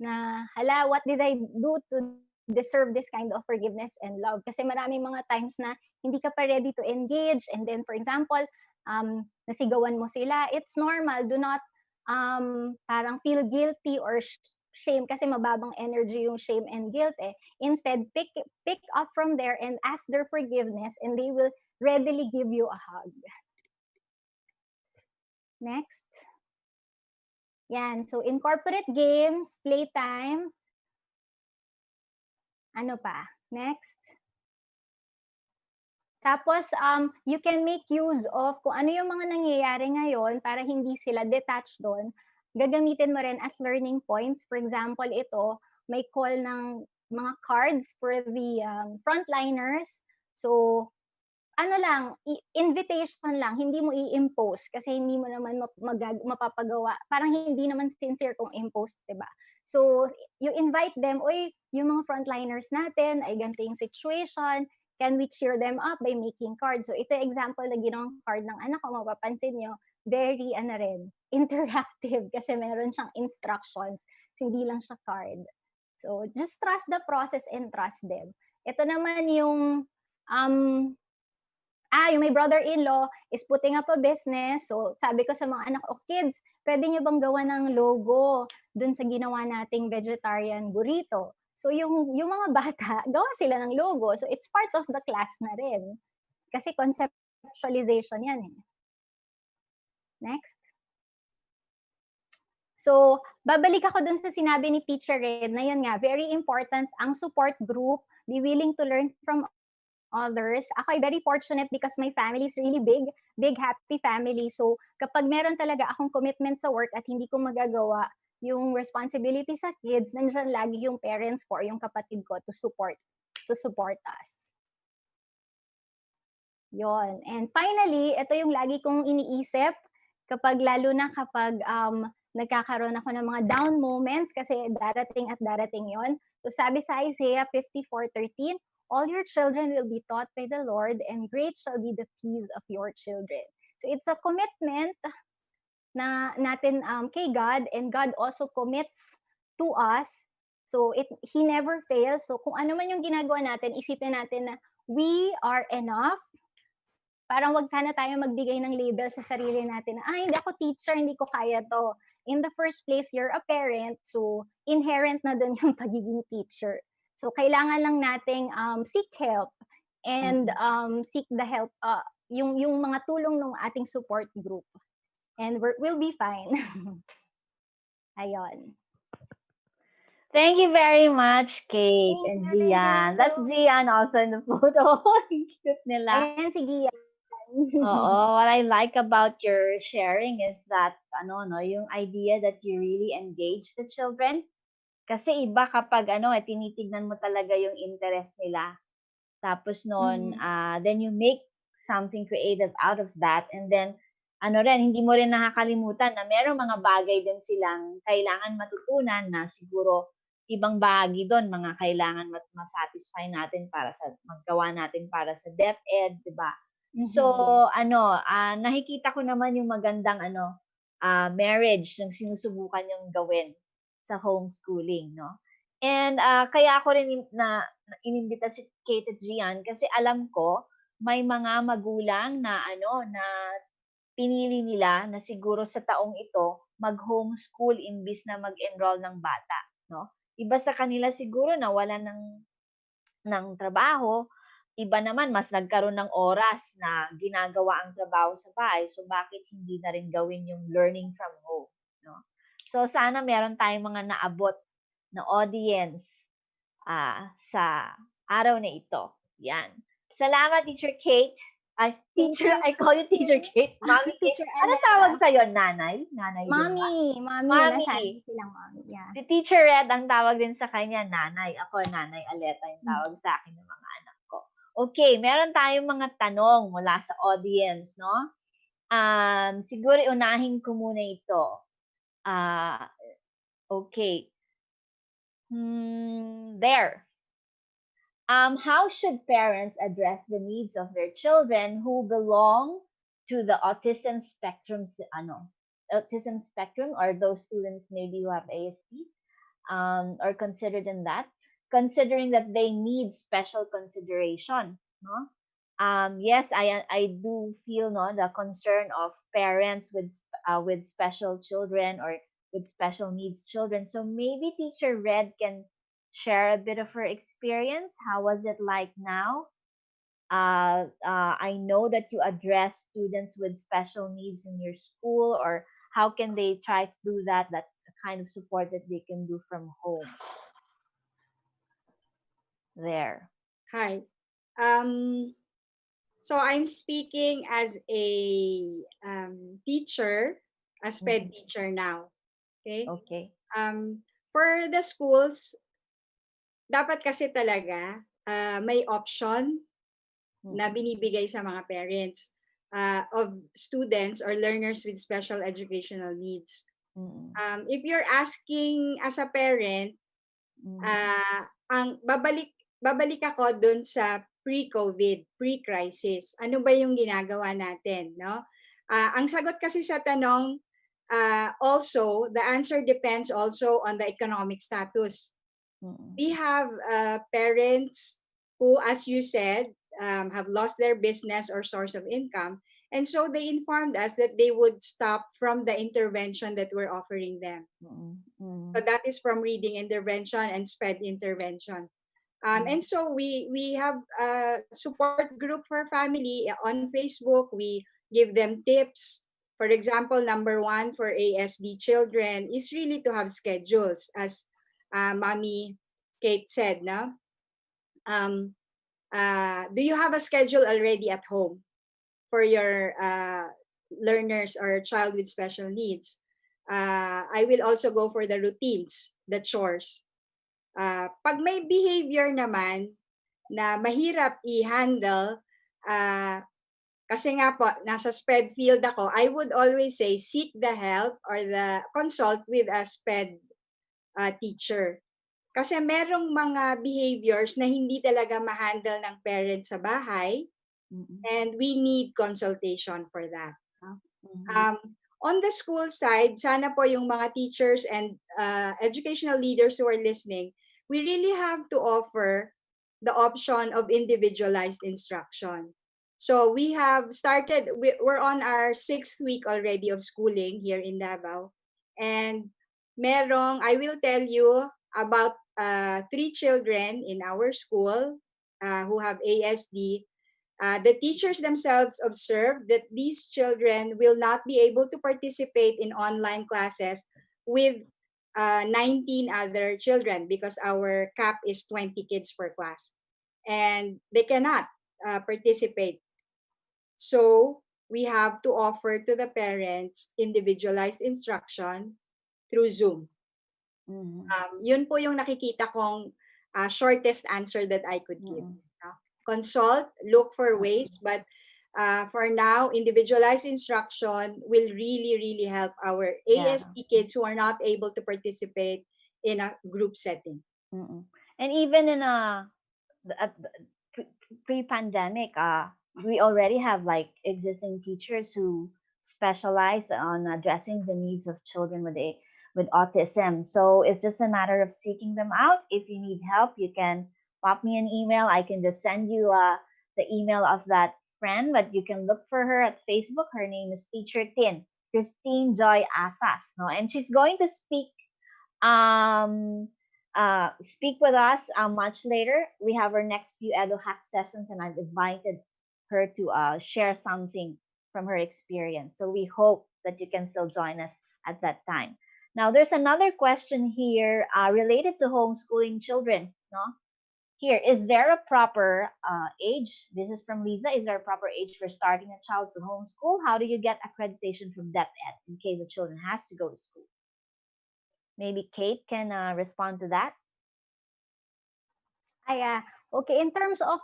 na, hala, what did I do to deserve this kind of forgiveness and love? Kasi maraming mga times na hindi ka pa ready to engage, and then, for example, nasigawan mo sila. It's normal. Do not parang feel guilty or shame, kasi mababang energy yung shame and guilt eh. Instead, pick up from there and ask their forgiveness, and they will readily give you a hug. Next. Yan. So, incorporate games, playtime. Ano pa? Next. Tapos, you can make use of kung ano yung mga nangyayari ngayon para hindi sila detached doon. Gagamitin mo rin as learning points. For example, ito, may call ng mga cards for the frontliners. So, ano lang, invitation lang, hindi mo i-impose kasi hindi mo naman mapapagawa. Parang hindi naman sincere kung impose, diba? So, you invite them, uy, yung mga frontliners natin, ay ganito yung situation, can we cheer them up by making cards? So, ito example na ginawang card ng anak ko, mapapansin nyo, very, interactive kasi meron siyang instructions, hindi lang siya card. So, just trust the process and trust them. Ito naman yung, yung my brother-in-law is putting up a business. So, sabi ko sa mga anak, kids, pwede nyo bang gawa ng logo dun sa ginawa nating vegetarian burrito? So, yung mga bata, gawa sila ng logo. So, it's part of the class na rin. Kasi conceptualization yan eh. Next. So, babalik ako dun sa sinabi ni Teacher Red na yun nga, very important ang support group, be willing to learn from others. Ako ay very fortunate because my family is really big, happy family. So, kapag meron talaga akong commitment sa work at hindi ko magagawa yung responsibility sa kids, nandiyan lagi yung parents ko or yung kapatid ko to support us. Yon. And finally, ito yung lagi kong iniisip lalo na kapag nagkakaroon ako ng mga down moments kasi darating at darating yon. So sabi sa Isaiah 54:13, all your children will be taught by the Lord, and great shall be the peace of your children. So it's a commitment na natin kay God, and God also commits to us. So He never fails. So kung ano man yung ginagawa natin, isipin natin na we are enough. Parang wag sana tayo magbigay ng label sa sarili natin na, hindi ako teacher, hindi ko kaya to. In the first place, you're a parent, so inherent na dun yung pagiging teacher. So kailangan lang nating seek help and seek the help, yung mga tulong ng ating support group. And we'll be fine. Ayun. Thank you very much, Kate and Gian. That's Gian also in the photo. Cute nila. Ayan si Gian. Oo, what I like about your sharing is that, yung idea that you really engage the children. Kasi iba kapag, tinitignan mo talaga yung interest nila. Tapos then you make something creative out of that. And then, hindi mo rin nakakalimutan na merong mga bagay din silang kailangan matutunan na siguro ibang bahagi doon, mga kailangan masatisfy natin para sa, maggawa natin para sa DepEd, di ba? So, nakikita ko naman yung magandang marriage ng sinusubukan yung gawin sa homeschooling, no? And kaya ako rin na inimbita si Kate at Gian kasi alam ko may mga magulang na na pinili nila na siguro sa taong ito mag-homeschool imbis na mag-enroll ng bata, no? Iba sa kanila siguro na wala ng trabaho. Iba naman, mas nagkaroon ng oras na ginagawa ang trabaho sa bahay. So, bakit hindi na rin gawin yung learning from home? No? So, sana meron tayong mga naabot na audience sa araw na ito. Yan. Salamat, Teacher Kate. Ay, Thank teacher, you. I call you Teacher Kate. Mommy Kate. Teacher Ano tawag Ella. sa'yo? Nanay? Nanay din ba? Mami, nasanay Mommy. silang mami. Yeah. Si Teacher Red, ang tawag din sa kanya, nanay. Ako, Nanay Aleta, yung Mm. tawag sa akin ng mga anak ko. Okay, meron tayong mga tanong mula sa audience, no? Siguro unahin ko muna ito. Okay. There. How should parents address the needs of their children who belong to the autism spectrum, or those students maybe who have ASD, or considered in that, considering that they need special consideration, no? Yes, I do feel, no, the concern of parents with special children or with special needs children. So maybe Teacher Red can share a bit of her experience. How was it like now? I know that you address students with special needs in your school, or how can they try to do that? That kind of support that they can do from home. There. Hi. Um, so I'm speaking as a teacher, a SPED Mm-mm. teacher now. Okay. Okay. For the schools, dapat kasi talaga may option na Mm-mm. binibigay sa mga parents of students or learners with special educational needs. Mm-mm. If you're asking as a parent, ang babalik ako dun sa pre-COVID, pre-crisis. Ano ba yung ginagawa natin, no? Ang sagot kasi sa tanong, also, the answer depends also on the economic status. Mm-mm. We have parents who, as you said, have lost their business or source of income. And so they informed us that they would stop from the intervention that we're offering them. Mm-mm. So that is from reading intervention and SPED intervention. And so we have a support group for family on Facebook. We give them tips. For example, number one for ASD children is really to have schedules, as Mommy Kate said. No, do you have a schedule already at home for your learners or child with special needs? I will also go for the routines, the chores. Pag may behavior naman na mahirap i-handle, kasi nga po, nasa SPED field ako, I would always say seek the help or the consult with a SPED teacher. Kasi merong mga behaviors na hindi talaga ma-handle ng parents sa bahay, and we need consultation for that. On the school side, sana po yung mga teachers and educational leaders who are listening, we really have to offer the option of individualized instruction. So we have started, we're on our 6th week already of schooling here in Davao. And I will tell you about 3 children in our school who have ASD. The teachers themselves observed that these children will not be able to participate in online classes with 19 other children because our cap is 20 kids per class. And they cannot participate. So we have to offer to the parents individualized instruction through Zoom. Yun po yung nakikita kong shortest answer that I could give. Consult, look for ways, but for now, individualized instruction will really, really help our ASD kids who are not able to participate in a group setting. And even in pre-pandemic, we already have like existing teachers who specialize on addressing the needs of children with autism. So it's just a matter of seeking them out. If you need help, you can pop me an email. I can just send you the email of that friend, but you can look for her at Facebook. Her name is Teacher Tin, Christine Joy Asas. No, and she's going to speak with us much later. We have our next few Edu-Hack sessions, and I've invited her to share something from her experience. So we hope that you can still join us at that time. Now, there's another question here related to homeschooling children. No, here, is there a proper age? This is from Lisa. Is there a proper age for starting a child to homeschool? How do you get accreditation from DepEd in case the children has to go to school? Maybe Kate can respond to that. Okay, in terms of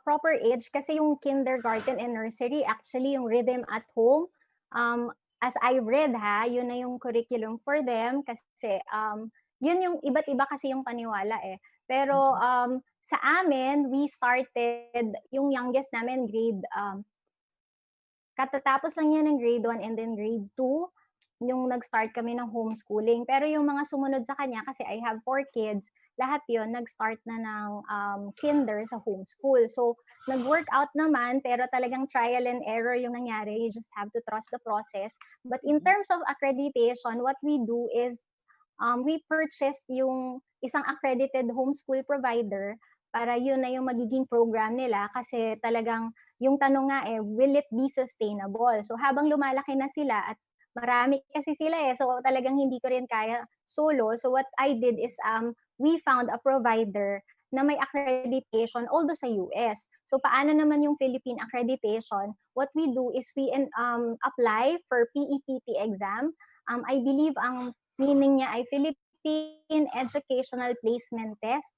proper age, kasi yung kindergarten and nursery, actually yung rhythm at home, as I read yun na yung curriculum for them kasi yun yung iba't iba kasi yung paniwala eh. Pero sa amin, we started, yung youngest namin grade, katatapos lang niya ng grade 1 and then grade 2, yung nag-start kami ng homeschooling. Pero yung mga sumunod sa kanya, kasi I have 4 kids, lahat yon nag-start na ng kinder sa homeschool. So, nag-work out naman, pero talagang trial and error yung nangyari. You just have to trust the process. But in terms of accreditation, what we do is, we purchased yung isang accredited homeschool provider para yun na yung magiging program nila kasi talagang yung tanong nga will it be sustainable? So habang lumalaki na sila at marami kasi sila so talagang hindi ko rin kaya solo. So what I did is we found a provider na may accreditation although sa US. So paano naman yung Philippine accreditation? What we do is we apply for PEPT exam. I believe ang meaning niya ay Philippine Educational Placement Test.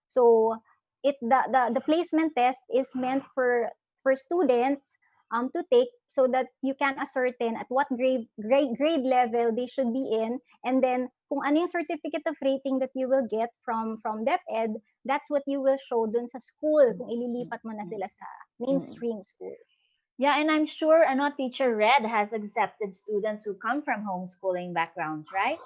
So the placement test is meant for students to take so that you can ascertain at what grade level they should be in, and then kung ano yung certificate of rating that you will get from DepEd, that's what you will show dun sa school kung ililipat mo na sila sa mainstream school. Yeah, and I'm sure Teacher Red has accepted students who come from homeschooling backgrounds, right?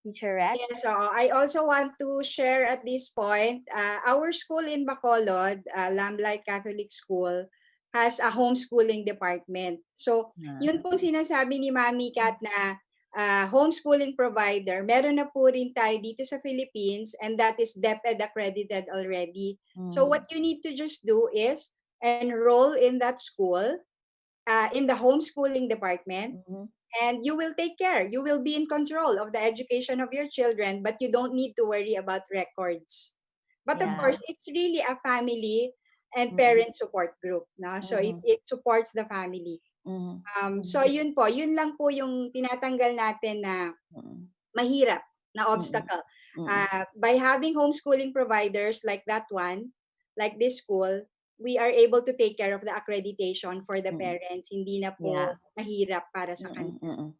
Teacher Red? Yes, I also want to share at this point, our school in Bacolod, Lamblight Catholic School, has a homeschooling department. So, yun pong sinasabi ni Mami Kat na homeschooling provider, meron na po rin tayo dito sa Philippines, and that is DepEd accredited already. So, what you need to just do is enroll in that school, in the homeschooling department, and you will take care. You will be in control of the education of your children, but you don't need to worry about records. But of course, it's really a family and parent support group. No? So it supports the family. So yun po, yun lang po yung tinatanggal natin na mahirap na obstacle. By having homeschooling providers like that one, like this school, we are able to take care of the accreditation for the parents. Hindi na po mahirap para sa kanila.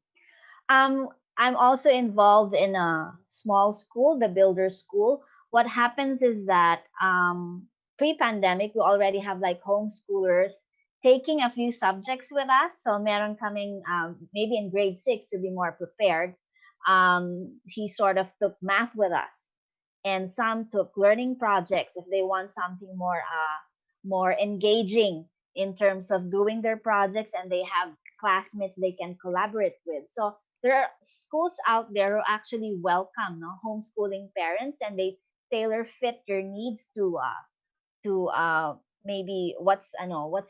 I'm also involved in a small school, the Builder School. What happens is that pre-pandemic, we already have like homeschoolers taking a few subjects with us. So meron coming maybe in grade 6 to be more prepared. He sort of took math with us. And some took learning projects if they want something more engaging in terms of doing their projects, and they have classmates they can collaborate with. So there are schools out there who actually welcome homeschooling parents, and they tailor fit your needs to maybe what's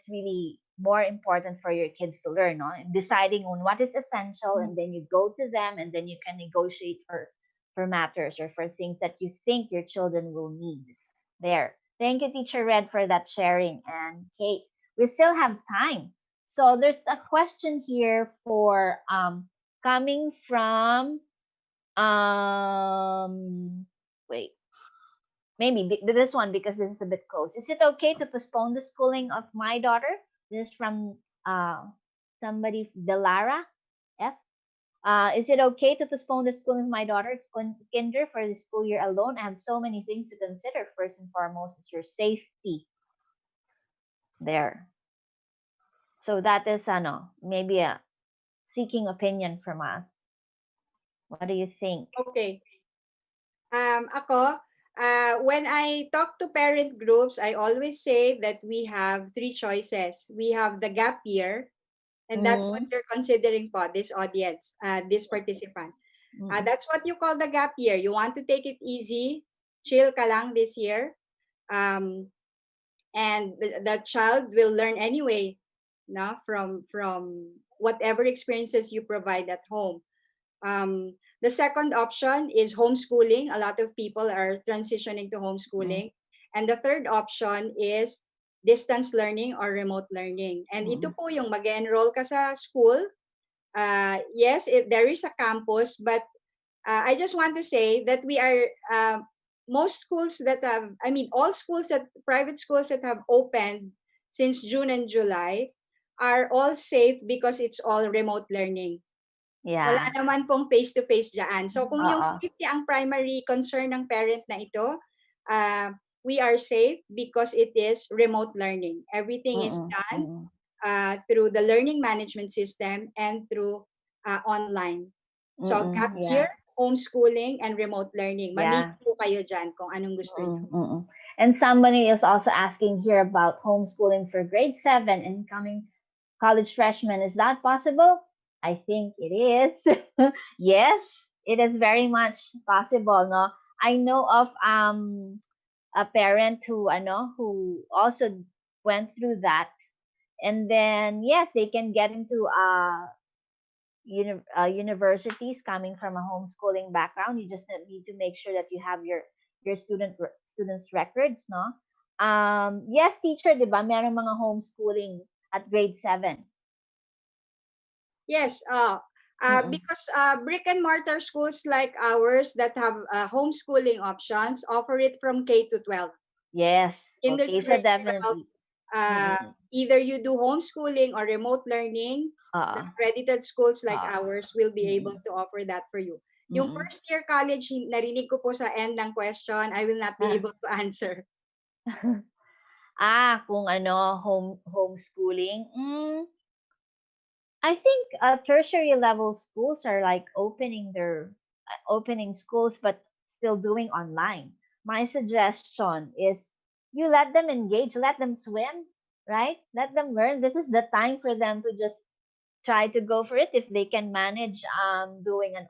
really more important for your kids to learn, deciding on what is essential, and then you go to them, and then you can negotiate for matters or for things that you think your children will need there. Thank you, Teacher Red, for that sharing. And Kate, we still have time. So there's a question here for coming from wait, maybe this one because this is a bit close. Is it okay to postpone the schooling of my daughter? This is from somebody, Delara F. Is it okay to postpone the schooling of my daughter? It's kinder for the school year alone. I have so many things to consider. First and foremost is your safety. There. So that is maybe a seeking opinion from us. What do you think? Okay. Ako, when I talk to parent groups, I always say that we have 3 choices. We have the gap year, and that's what you're considering po, this audience, this participant. That's what you call the gap year. You want to take it easy, chill ka lang this year, and the child will learn anyway, no, from whatever experiences you provide at home. The second option is homeschooling. A lot of people are transitioning to homeschooling. And the third option is distance learning or remote learning. And ito po yung mag-enroll ka sa school. Yes, there is a campus, but I just want to say that we are most schools that have, I mean, all schools that private schools that have opened since June and July are all safe because it's all remote learning. Wala Yeah. naman pong face-to-face dyan. So kung yung Oo. safety ang primary concern ng parent na ito, we are safe because it is remote learning. Everything is done through the learning management system and through online. So gap Yeah. year, homeschooling, and remote learning. Yeah. Mamili po kayo dyan kung anong gusto niyo. And somebody is also asking here about homeschooling for grade 7 and coming college freshmen. Is that possible? I think it is. Yes, it is very much possible. No, I know of a parent who also went through that, and then yes, they can get into universities coming from a homeschooling background. You just need to make sure that you have your students records, no? Yes, teacher, 'di ba? Meron mga homeschooling at grade 7. Yes, because brick and mortar schools like ours that have homeschooling options offer it from K to 12. Yes. In the Okay, so grade 12, definitely. either you do homeschooling or remote learning, the accredited schools like ours will be able to offer that for you. Yung first year college, narinig ko po sa end ng question, I will not be able to answer. Kung homeschooling. I think tertiary level schools are like opening schools, but still doing online. My suggestion is you let them engage, let them swim, right? Let them learn. This is the time for them to just try to go for it if they can manage doing an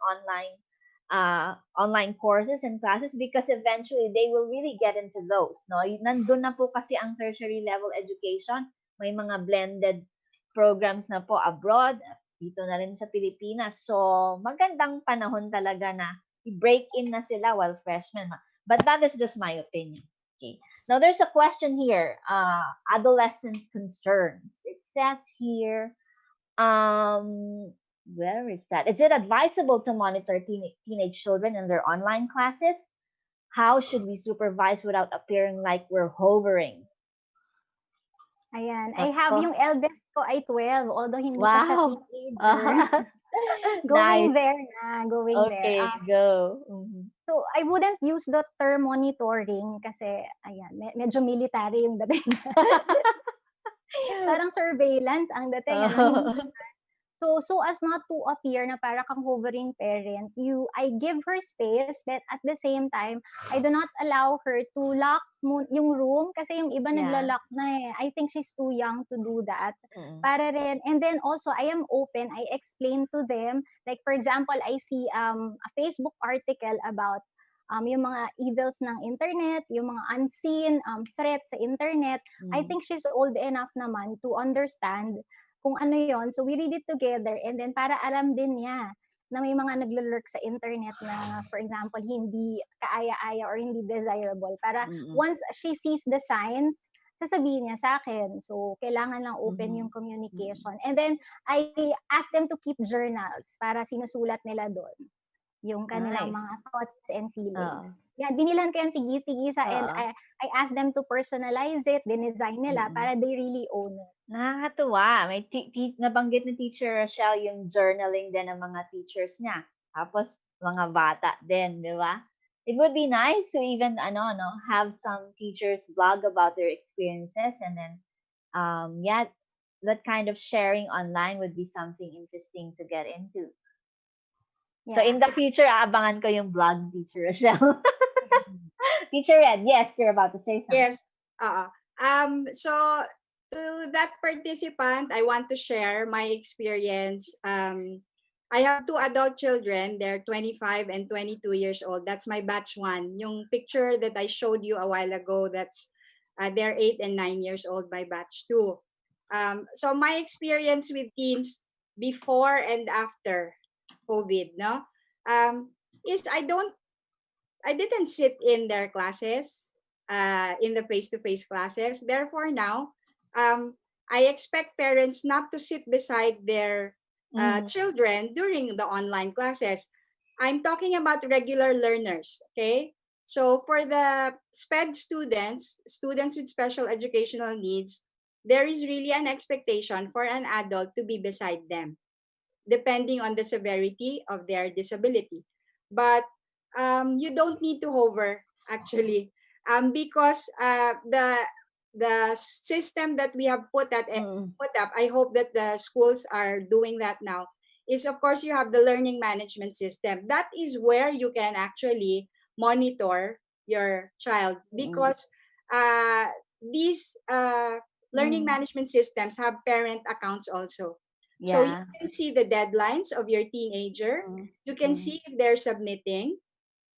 online courses and classes, because eventually they will really get into those, no? Nandun na po kasi ang tertiary level education. May mga blended programs na po abroad, dito na rin sa Pilipinas. So magandang panahon talaga na i-break in na sila while freshmen. But that is just my opinion. Okay. Now there's a question here, adolescent concerns. It says here, where is that? Is it advisable to monitor teenage children in their online classes? How should we supervise without appearing like we're hovering? Ayan. I have yung eldest ko ay 12, although hindi pa siya Wow. teenager. Going Nice. there na, going there. Okay, go. So, I wouldn't use the term monitoring kasi, ayan, medyo military yung dating. Parang surveillance ang dating. So as not to appear na para kang hovering parent, I give her space, but at the same time, I do not allow her to lock yung room kasi yung iba nagla-lock na eh. I think she's too young to do that. Para rin, and then also, I am open, I explain to them, like for example, I see a Facebook article about yung mga evils ng internet, yung mga unseen threats sa internet. I think she's old enough naman to understand kung ano yon. So we read it together, and then para alam din niya na may mga naglo-lurk sa internet na, for example, hindi kaaya-aya or hindi desirable. Para once she sees the signs, sasabihin niya sa akin. So kailangan lang open yung communication. And then I ask them to keep journals para sinusulat nila doon yung kanilang mga thoughts and feelings. Yan, binilan ko yung tigi-tigisa, and I ask them to personalize it, dinesign nila para they really own it. Nakakatuwa. May nabanggit ni Teacher Rochelle yung journaling din ng mga teachers niya. Tapos, mga bata din, di ba? It would be nice to even, have some teachers blog about their experiences, and then, that kind of sharing online would be something interesting to get into. Yeah. So, in the future, aabangan ko yung blog, Teacher Rochelle. Teacher Red, yes, you're about to say something. Yes. So, to that participant, I want to share my experience. I have 2 adult children. They're 25 and 22 years old. That's my batch 1. Yung picture that I showed you a while ago, that's they're 8 and 9 years old, my batch 2. So my experience with teens before and after COVID, is I didn't sit in their classes. in the face-to-face classes. Therefore, now I expect parents not to sit beside their children during the online classes. I'm talking about regular learners, okay? So for the SPED students, students with special educational needs, there is really an expectation for an adult to be beside them, depending on the severity of their disability. But you don't need to hover actually, because the system that we have put up. I hope that the schools are doing that now. Is of course you have the learning management system. That is where you can actually monitor your child because uh, these learning management systems have parent accounts also. So you Yeah. can see the deadlines of your teenager. You can see if they're submitting.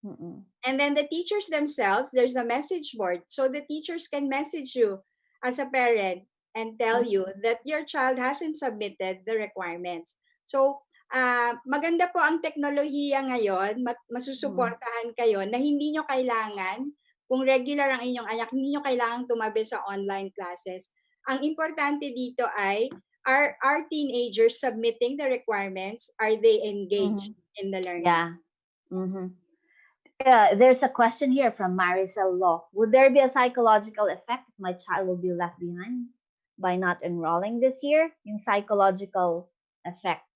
And then the teachers themselves, there's a message board. So the teachers can message you as a parent and tell you that your child hasn't submitted the requirements. So maganda po ang teknolohiya ngayon, masusuportahan kayo na hindi nyo kailangan, kung regular ang inyong anak, hindi nyo kailangan tumabi sa online classes. Ang importante dito ay, are teenagers submitting the requirements? Are they engaged in the learning? Yeah. There's a question here from Marisol Law. Would there be a psychological effect if my child will be left behind by not enrolling this year? Yung psychological effect,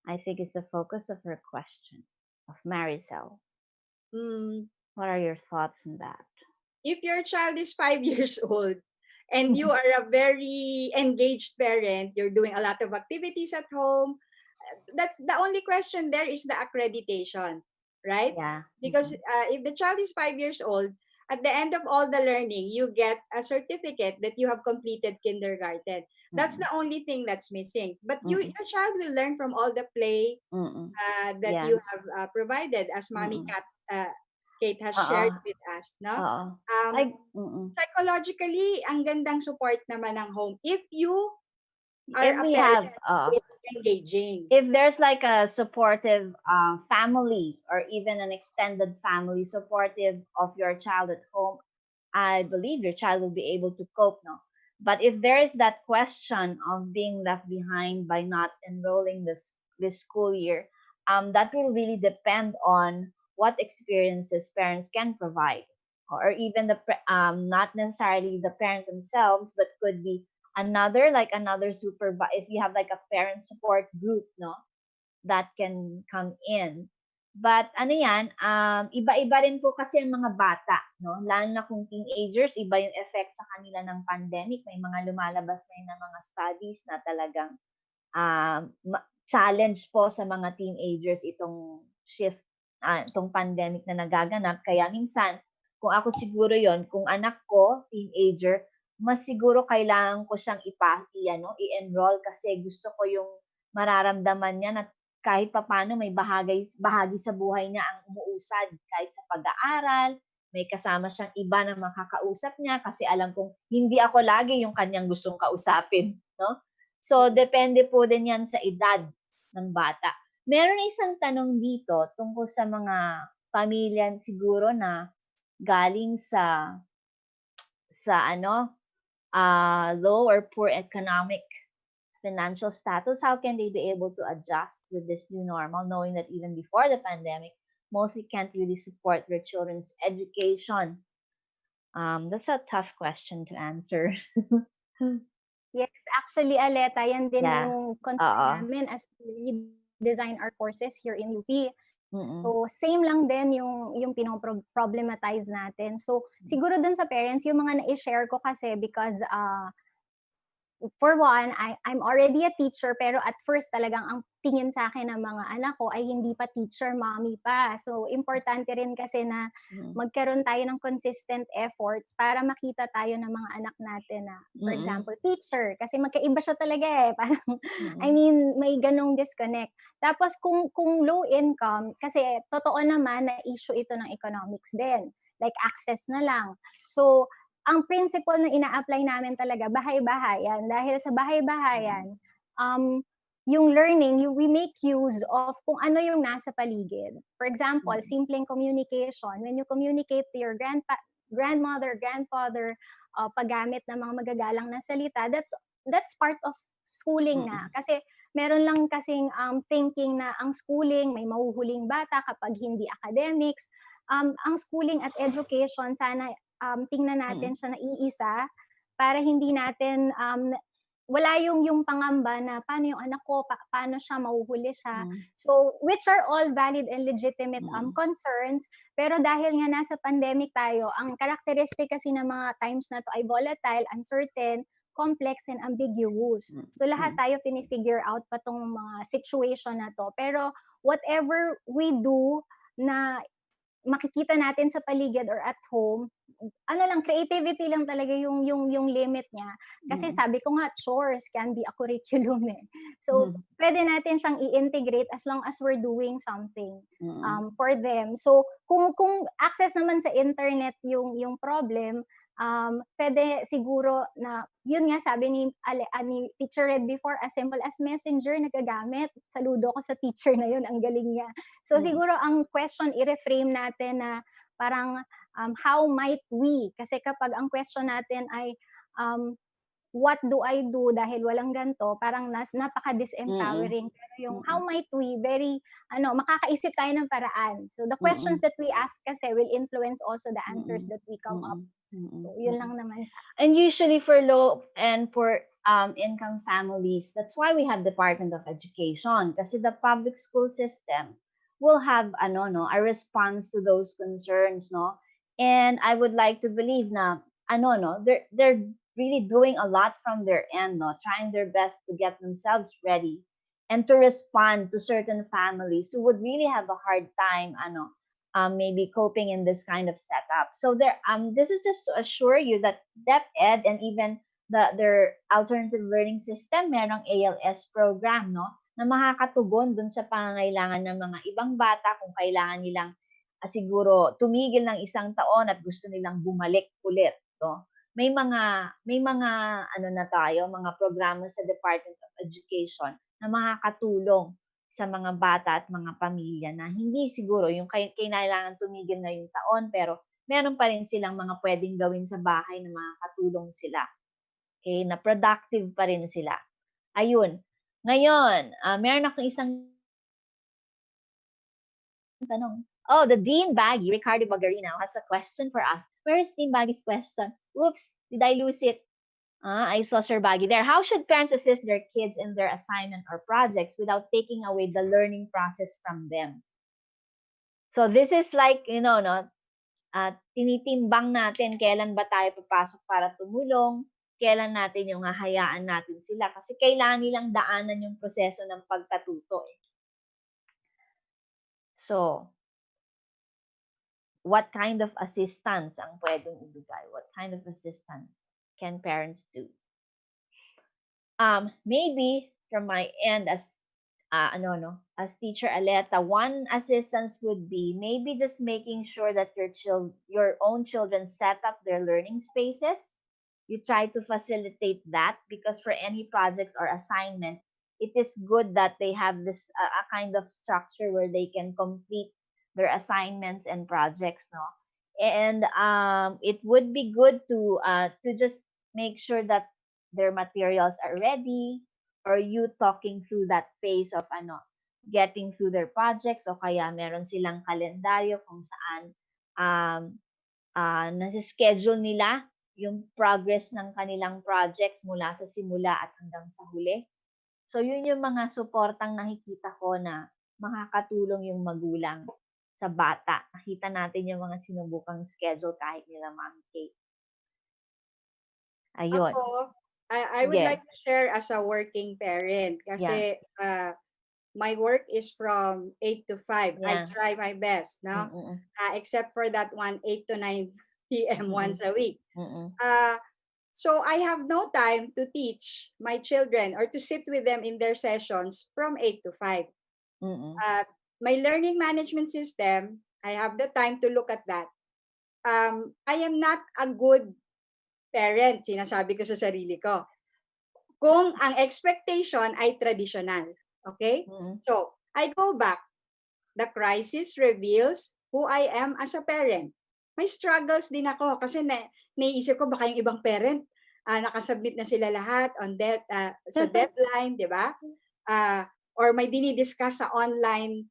I think, is the focus of her question, of Marisol. What are your thoughts on that? If your child is 5 years old and you are a very engaged parent, you're doing a lot of activities at home, that's the only question there is the accreditation, right? Yeah. Because if the child is 5 years old, at the end of all the learning, you get a certificate that you have completed kindergarten. That's the only thing that's missing. But your child will learn from all the play that you have provided, as Mommy Kate has shared with us. No? Psychologically, ang gandang support naman ng home if you are If a we parent have, who is engaging. if there's like a supportive family or even an extended family supportive of your child at home, I believe your child will be able to cope, no? But if there is that question of being left behind by not enrolling this school year, that will really depend on what experiences parents can provide, or even not necessarily the parents themselves, but could be another if you have like a parent support group, no, that can come in. But ano yan, iba-iba rin po kasi ang mga bata, no? Lalo na kung teenagers, iba yung effect sa kanila ng pandemic. May mga lumalabas na yun ng mga studies na talagang challenge po sa mga teenagers itong shift, itong pandemic na nagaganap. Kaya minsan, kung ako siguro yon, kung anak ko, teenager, mas siguro kailangan ko siyang i-enroll kasi gusto ko yung mararamdaman niya na kahit papano may bahagi sa buhay niya ang umuusad kahit sa pag-aaral, may kasama siyang iba na makakausap niya kasi alam kong hindi ako lagi yung kanyang gustong kausapin, no? So, depende po din yan sa edad ng bata. Meron isang tanong dito tungkol sa mga pamilya siguro na galing sa low or poor economic financial status. How can they be able to adjust with this new normal, knowing that even before the pandemic, mostly can't really support their children's education? That's a tough question to answer. Yes, actually, Aleta, yan din Yeah. yung concern namin as we design our courses here in UP. So, same lang din yung pinoproblematize natin. So, siguro dun sa parents, yung mga na-share ko kasi because for one, I'm already a teacher, pero at first talagang ang tingin sa akin ng mga anak ko ay hindi pa teacher, mommy pa. So, importante rin kasi na magkaroon tayo ng consistent efforts para makita tayo ng mga anak natin na, for example, teacher. Kasi magkaiba siya talaga eh. Parang, I mean, may ganong disconnect. Tapos, kung low income, kasi totoo naman na issue ito ng economics din. Like, access na lang. So, ang principle na ina-apply namin talaga, bahay-bahayan. Dahil sa bahay-bahayan, yung learning, we make use of kung ano yung nasa paligid. For example, simpleng communication. When you communicate to your grandmother, grandfather, paggamit ng mga magagalang na salita, that's part of schooling na. Kasi meron lang kasing thinking na ang schooling may mahuhuling bata kapag hindi academics. Ang schooling at education, sana tingnan natin siya na iisa para hindi natin wala yung pangamba na paano yung anak ko, paano siya, mahuhuli siya. So, which are all valid and legitimate concerns. Pero dahil nga nasa pandemic tayo, ang characteristic kasi ng mga times na to ay volatile, uncertain, complex, and ambiguous. So, lahat tayo pinifigure out pa tong mga situation na to. Pero whatever we do na makikita natin sa paligid or at home, ano lang, creativity lang talaga yung limit niya. Kasi sabi ko nga, chores can be a curriculum eh. So, pwede natin siyang i-integrate as long as we're doing something for them. So, kung access naman sa internet yung problem, pwede siguro na, yun nga sabi ni Teacher Red before, as simple as Messenger, nagagamit. Saludo ko sa teacher na yun, ang galing niya. So, siguro ang question, i-reframe natin na parang, how might we? Kasi kapag ang question natin ay, what do I do dahil walang ganito, parang napaka-disempowering. Pero yung how might we, very, makakaisip tayo ng paraan. So the questions that we ask kasi will influence also the answers that we come up. So yun lang naman. And usually for low and poor income families, that's why we have Department of Education. Kasi the public school system will have a response to those concerns, no? And I would like to believe na they're really doing a lot from their end, no, trying their best to get themselves ready and to respond to certain families who would really have a hard time maybe coping in this kind of setup. So this is just to assure you that DepEd and even their alternative learning system, merong ALS program, no, na makakatugon dun sa pangangailangan ng mga ibang bata kung kailangan nilang siguro tumigil ng isang taon at gusto nilang bumalik ulit, no. May mga na tayo, mga programa sa Department of Education na makakatulong sa mga bata at mga pamilya na hindi siguro yung kailangan tumigil na yung taon, pero meron pa rin silang mga pwedeng gawin sa bahay na makakatulong sila. Okay, na productive pa rin sila. Ayun. Ngayon, meron akong isang tanong. Oh, the Dean Baggy, Ricardo Bagarino, has a question for us. Where is Dean Baggy's question? Oops, did I lose it? I saw Sir Baggy there. How should parents assist their kids in their assignment or projects without taking away the learning process from them? So this is like, tinitimbang natin kailan ba tayo papasok para tumulong, kailan natin yung hahayaan natin sila. Kasi kailangan nilang daanan yung proseso ng pagkatuto. So, what kind of assistance ang pwedeng ibigay? What kind of assistance can parents do? Maybe from my end as as Teacher Aleta, one assistance would be maybe just making sure that your own children set up their learning spaces. You try to facilitate that because for any projects or assignment, it is good that they have this a kind of structure where they can complete their assignments and projects, no? And it would be good to just make sure that their materials are ready, or you talking through that phase of getting through their projects, o kaya meron silang kalendaryo kung saan nasa-schedule nila yung progress ng kanilang projects mula sa simula at hanggang sa huli. So yun yung mga suportang nakikita ko na makakatulong yung magulang sa bata. Nakita natin yung mga sinubukang schedule kahit nila Ma'am Kate. Ayun. Ako, I would like to share as a working parent kasi my work is from 8 to 5. I try my best, no? Except for that one 8 to 9 p.m. once a week. So I have no time to teach my children or to sit with them in their sessions from 8 to 5. My learning management system, I have the time to look at that. I am not a good parent, sinasabi ko sa sarili ko. Kung ang expectation ay traditional. Okay? So, I go back. The crisis reveals who I am as a parent. may struggles din ako kasi naiisip ko baka yung ibang parent nakasubmit na sila lahat on sa deadline, di ba? Or may dinidiscuss sa online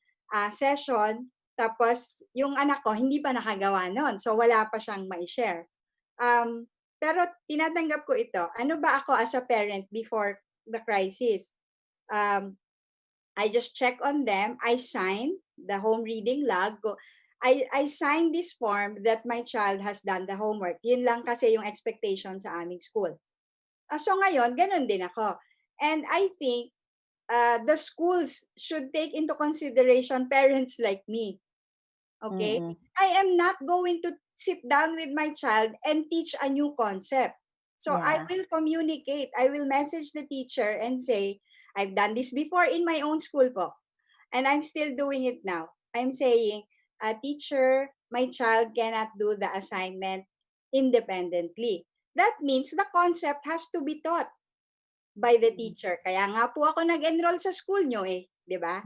session, tapos yung anak ko hindi pa nakagawa nun. So wala pa siyang mai-share. Pero tinatanggap ko ito. Ano ba ako as a parent before the crisis? I just check on them. I sign the home reading log. I sign this form that my child has done the homework. Yun lang kasi yung expectation sa aming school. So ngayon, ganun din ako. And I think the schools should take into consideration parents like me. Okay? Mm-mm. I am not going to sit down with my child and teach a new concept. So I Yeah. will communicate. I will message the teacher and say, I've done this before in my own school po. And I'm still doing it now. I'm saying, teacher, my child cannot do the assignment independently. That means the concept has to be taught by the teacher. Kaya nga po ako nag-enroll sa school nyo di ba?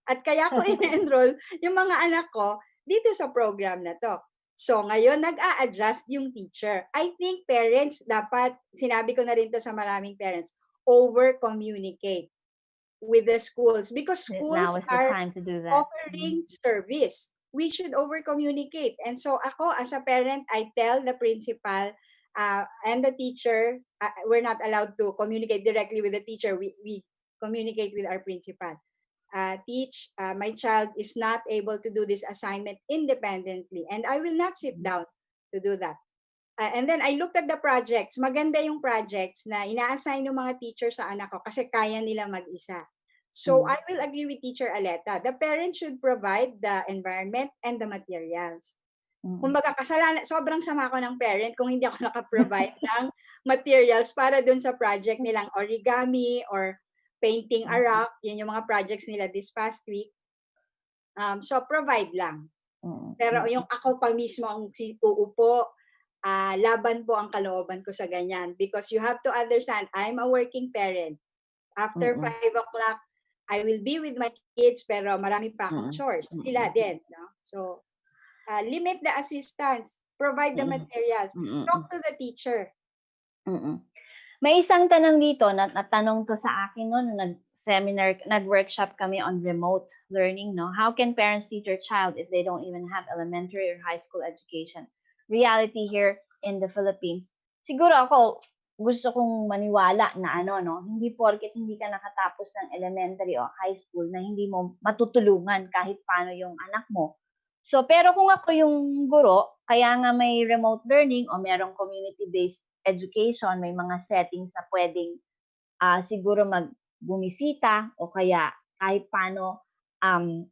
At kaya ko in-enroll yung mga anak ko dito sa program na to. So ngayon nag-a-adjust yung teacher. I think parents dapat, sinabi ko na rin to sa maraming parents, over-communicate with the schools because schools Now is the are time to do that. offering service. We should over-communicate. And so ako as a parent, I tell the principal and the teacher, we're not allowed to communicate directly with the teacher. We communicate with our principal. My child is not able to do this assignment independently and I will not sit down to do that. And then I looked at the projects. Maganda yung projects na ina-assign ng mga teacher sa anak ko kasi kaya nila mag-isa. So I will agree with Teacher Aleta. The parents should provide the environment and the materials. Kumbaga, sobrang sama ko ng parent kung hindi ako naka-provide ng materials para dun sa project nilang origami or painting a rock. Yun yung mga projects nila this past week. So provide lang. Pero yung ako pa mismo ang uupo, laban po ang kalooban ko sa ganyan because you have to understand, I'm a working parent. After 5 o'clock, I will be with my kids pero marami pa akong chores. Sila din. No? So, limit the assistance. Provide the materials. Talk to the teacher. May isang tanong dito na natanong to sa akin noon nag-workshop kami on remote learning, no? How can parents teach their child if they don't even have elementary or high school education? Reality here in the Philippines. Siguro ako gusto kong maniwala na hindi porket hindi ka nakatapos ng elementary o high school na hindi mo matutulungan kahit paano yung anak mo. So, pero kung ako yung guro, kaya nga may remote learning o merong community-based education, may mga settings na pwedeng siguro bumisita o kaya kahit paano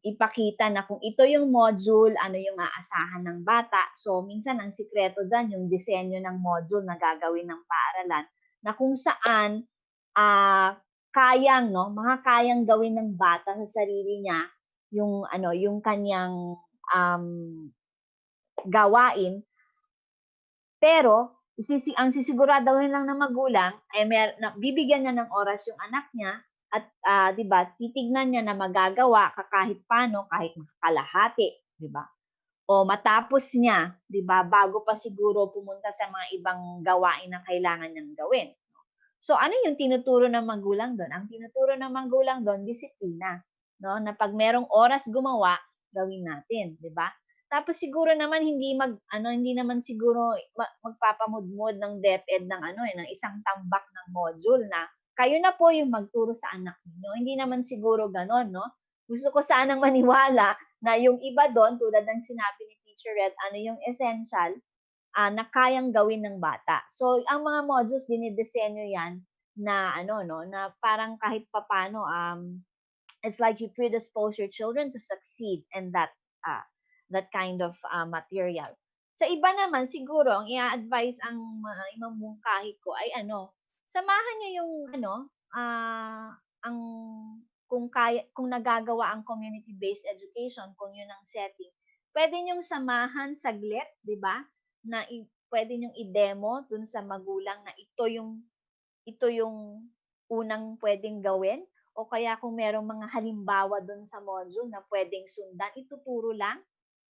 ipakita na kung ito yung module, ano yung aasahan ng bata. So, minsan ang sikreto dyan, yung disenyo ng module na gagawin ng paaralan na kung saan kayang gawin ng bata sa sarili niya yung kanyang gawain. Pero, ang sisiguraduhin lang ng magulang ay bibigyan niya ng oras yung anak niya at 'di ba, titignan niya na magagawa kahit paano, kahit kalahati, 'di ba? O matapos niya, 'di ba, bago pa siguro pumunta sa mga ibang gawain na kailangan niyang gawin. So ano yung tinuturo ng magulang doon? Ang tinuturo ng magulang doon, disiplina, no? Na pag merong oras gumawa, gawin natin, 'di ba? Tapos siguro naman hindi naman siguro magpapamudmod ng DepEd ng isang tambak ng module na kayo na po yung magturo sa anak niyo. Hindi naman siguro gano'n, no? Gusto ko sanang maniwala na yung iba doon, tulad ng sinabi ni Teacher Red, yung essential na kayang gawin ng bata. So, ang mga modules dinidisenyo yan na na parang kahit papano it's like you predispose your children to succeed in that kind of material. Sa iba naman, siguro, ang i-advise ang imamungkahi ko ay samahan niyo yung ang kung nagagawa ang community-based education, kung yun ang setting, pwede niyong samahan saglit, di ba? Na pwede niyong i-demo dun sa magulang na ito yung unang pwedeng gawin o kaya kung merong mga halimbawa dun sa module na pwedeng sundan, ituturo lang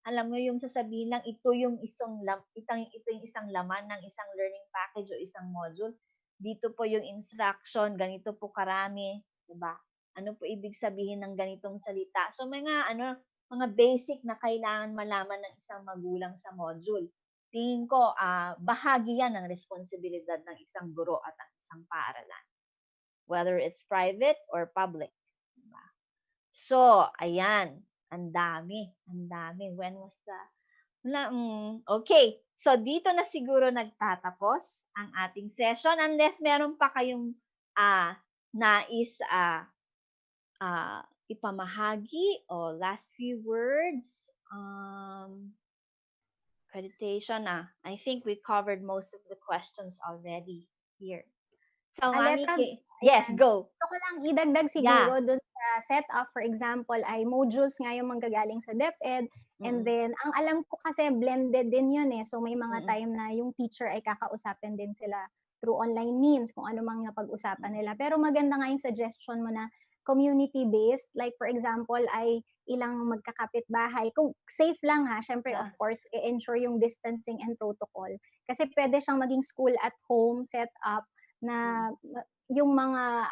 alam mo yung sasabihin lang, ito yung isang laman ng isang learning package o isang module. Dito po yung instruction, ganito po karami, 'di ba? Ano po ibig sabihin ng ganitong salita? So mga basic na kailangan malaman ng isang magulang sa module. Tingin ko bahagi 'yan ng responsibilidad ng isang guro at ng isang paaralan, whether it's private or public, 'di ba? So, ayan, ang dami. When was the okay. So, dito na siguro nagtatapos ang ating session unless meron pa kayong nais ipamahagi o last few words. Accreditation I think we covered most of the questions already here. So, Mami, Letrag, yes, ayan. go. Gusto ko lang idagdag siguro Yeah. dun sa setup, for example, ay modules nga yung manggagaling sa DepEd. And Mm-mm. then, ang alam ko kasi blended din yun eh. So, may mga Mm-mm. time na yung teacher ay kakausapin din sila through online means, kung ano mang napag-usapan nila. Pero maganda nga yung suggestion mo na community-based. Like, for example, ay ilang magkakapit-bahay. Kung safe lang ha, syempre, of Yeah. course, i-ensure yung distancing and protocol. Kasi pwede siyang maging school at home setup na yung mga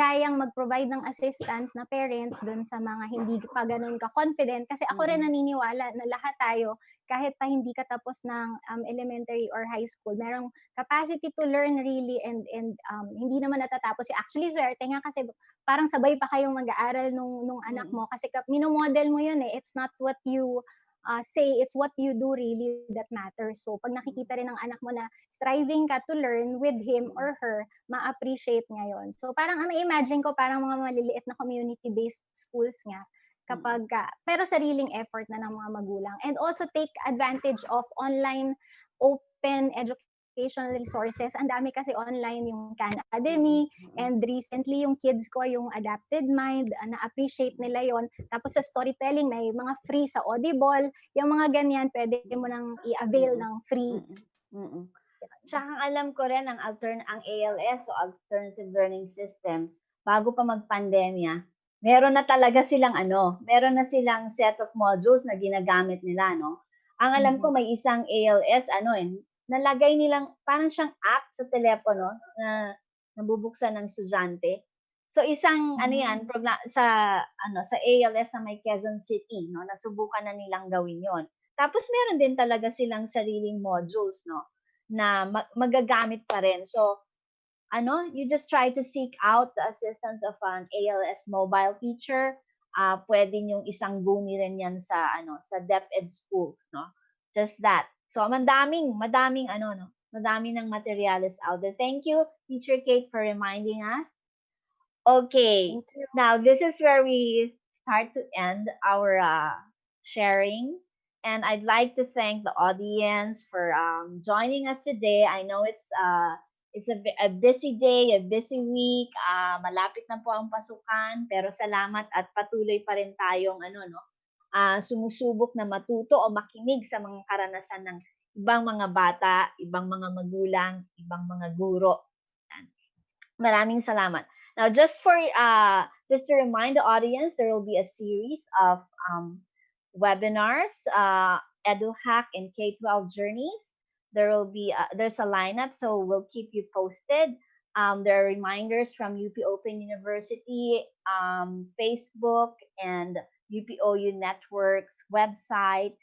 kayang mag-provide ng assistance na parents dun sa mga hindi pa ganun ka-confident. Kasi ako rin naniniwala na lahat tayo, kahit pa hindi ka tapos ng elementary or high school, merong capacity to learn really and hindi naman natatapos. Actually, swerte nga kasi parang sabay pa kayong mag-aaral nung anak mo kasi minomodel mo yun eh. It's not what you say, it's what you do really that matters. So, pag nakikita rin ng anak mo na striving ka to learn with him or her, ma-appreciate niya yun. So, parang ang imagine ko, parang mga maliliit na community-based schools nga, pero sariling effort na ng mga magulang. And also take advantage of online open educational resources. Ang dami kasi online yung Khan Academy, and recently yung kids ko, yung Adapted Mind, na-appreciate nila yon. Tapos sa storytelling, may mga free sa Audible. Yung mga ganyan, pwede mo nang i-avail ng free. Tsaka alam ko rin ang ALS o Alternative Learning Systems, bago pa mag-pandemya, meron na silang set of modules na ginagamit nila, no? Ang alam ko may isang ALS, nalagay nilang parang siyang app sa telepono na nabubuksan ng estudyante. So isang sa ALS sa may Quezon City, no, nasubukan na nilang gawin 'yon. Tapos meron din talaga silang sariling modules, no, na magagamit pa rin. So you just try to seek out the assistance of an ALS mobile teacher. Pwedeng yung isang guni rin yan sa DepEd schools, no? Just that. So madaming ng materials out there. Thank you, Teacher Kate, for reminding us. Okay, now this is where we start to end our sharing. And I'd like to thank the audience for joining us today. I know it's a busy day, a busy week. Malapit na po ang pasukan, pero salamat at patuloy pa rin tayong sumusubok na matuto o makinig sa mga karanasan ng ibang mga bata, ibang mga magulang, ibang mga guro. Maraming salamat. Now, just to remind the audience, there will be a series of webinars, Edu-Hack and K-12 journeys. There's a lineup, so we'll keep you posted. There are reminders from UP Open University, Facebook, and UPOU Network's website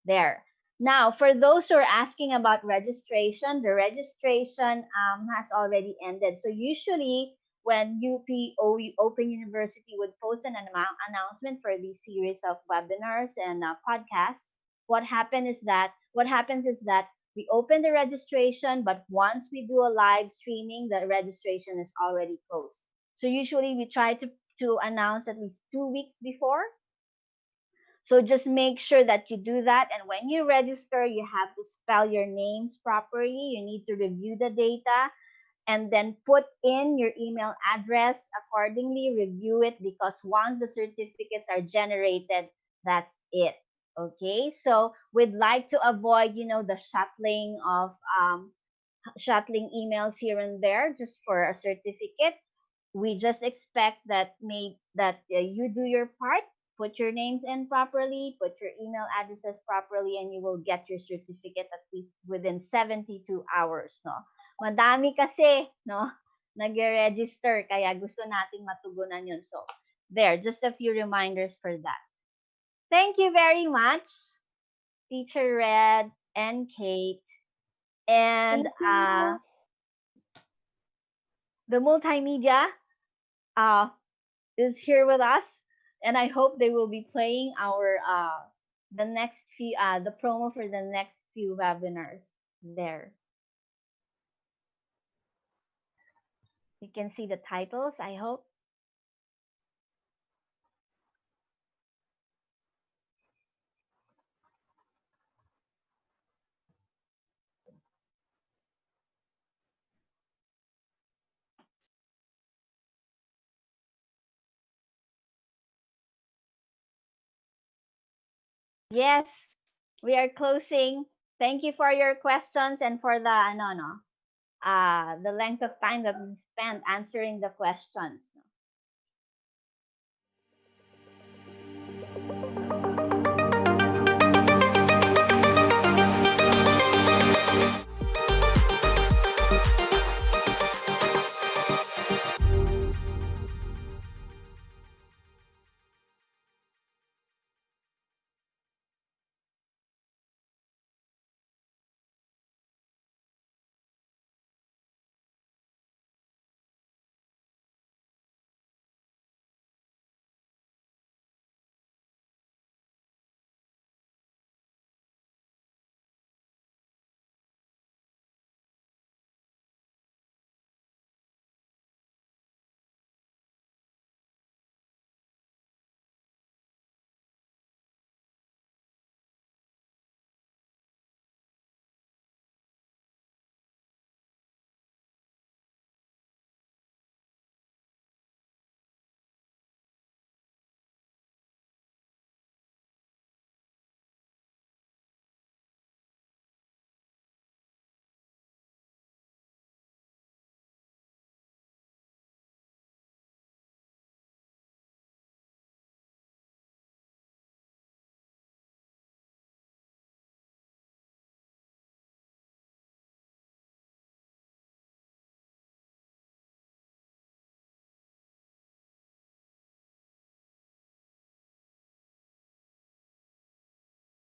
there. Now, for those who are asking about registration, the registration has already ended. So usually, when UPOU Open University would post an announcement for this series of webinars and podcasts, what happens is that we open the registration, but once we do a live streaming, the registration is already closed. So usually, we try to announce at least 2 weeks before. So just make sure that you do that. And when you register, you have to spell your names properly. You need to review the data and then put in your email address accordingly. Review it, because once the certificates are generated, that's it. Okay, so we'd like to avoid, the shuttling emails here and there just for a certificate. We just expect that you do your part put your names in properly, put your email addresses properly, and you will get your certificate at least within 72 hours, no? Madami kasi, no, nag-register, kaya gusto nating matugunan yun. So, there, just a few reminders for that. Thank you very much, Teacher Red and Kate. And Thank you. the multimedia uh, is here with us, and I hope they will be playing our the next few the promo for the next few webinars there. You can see the titles, I hope. Yes, we are closing. Thank you for your questions and for the the length of time that we spent answering the questions.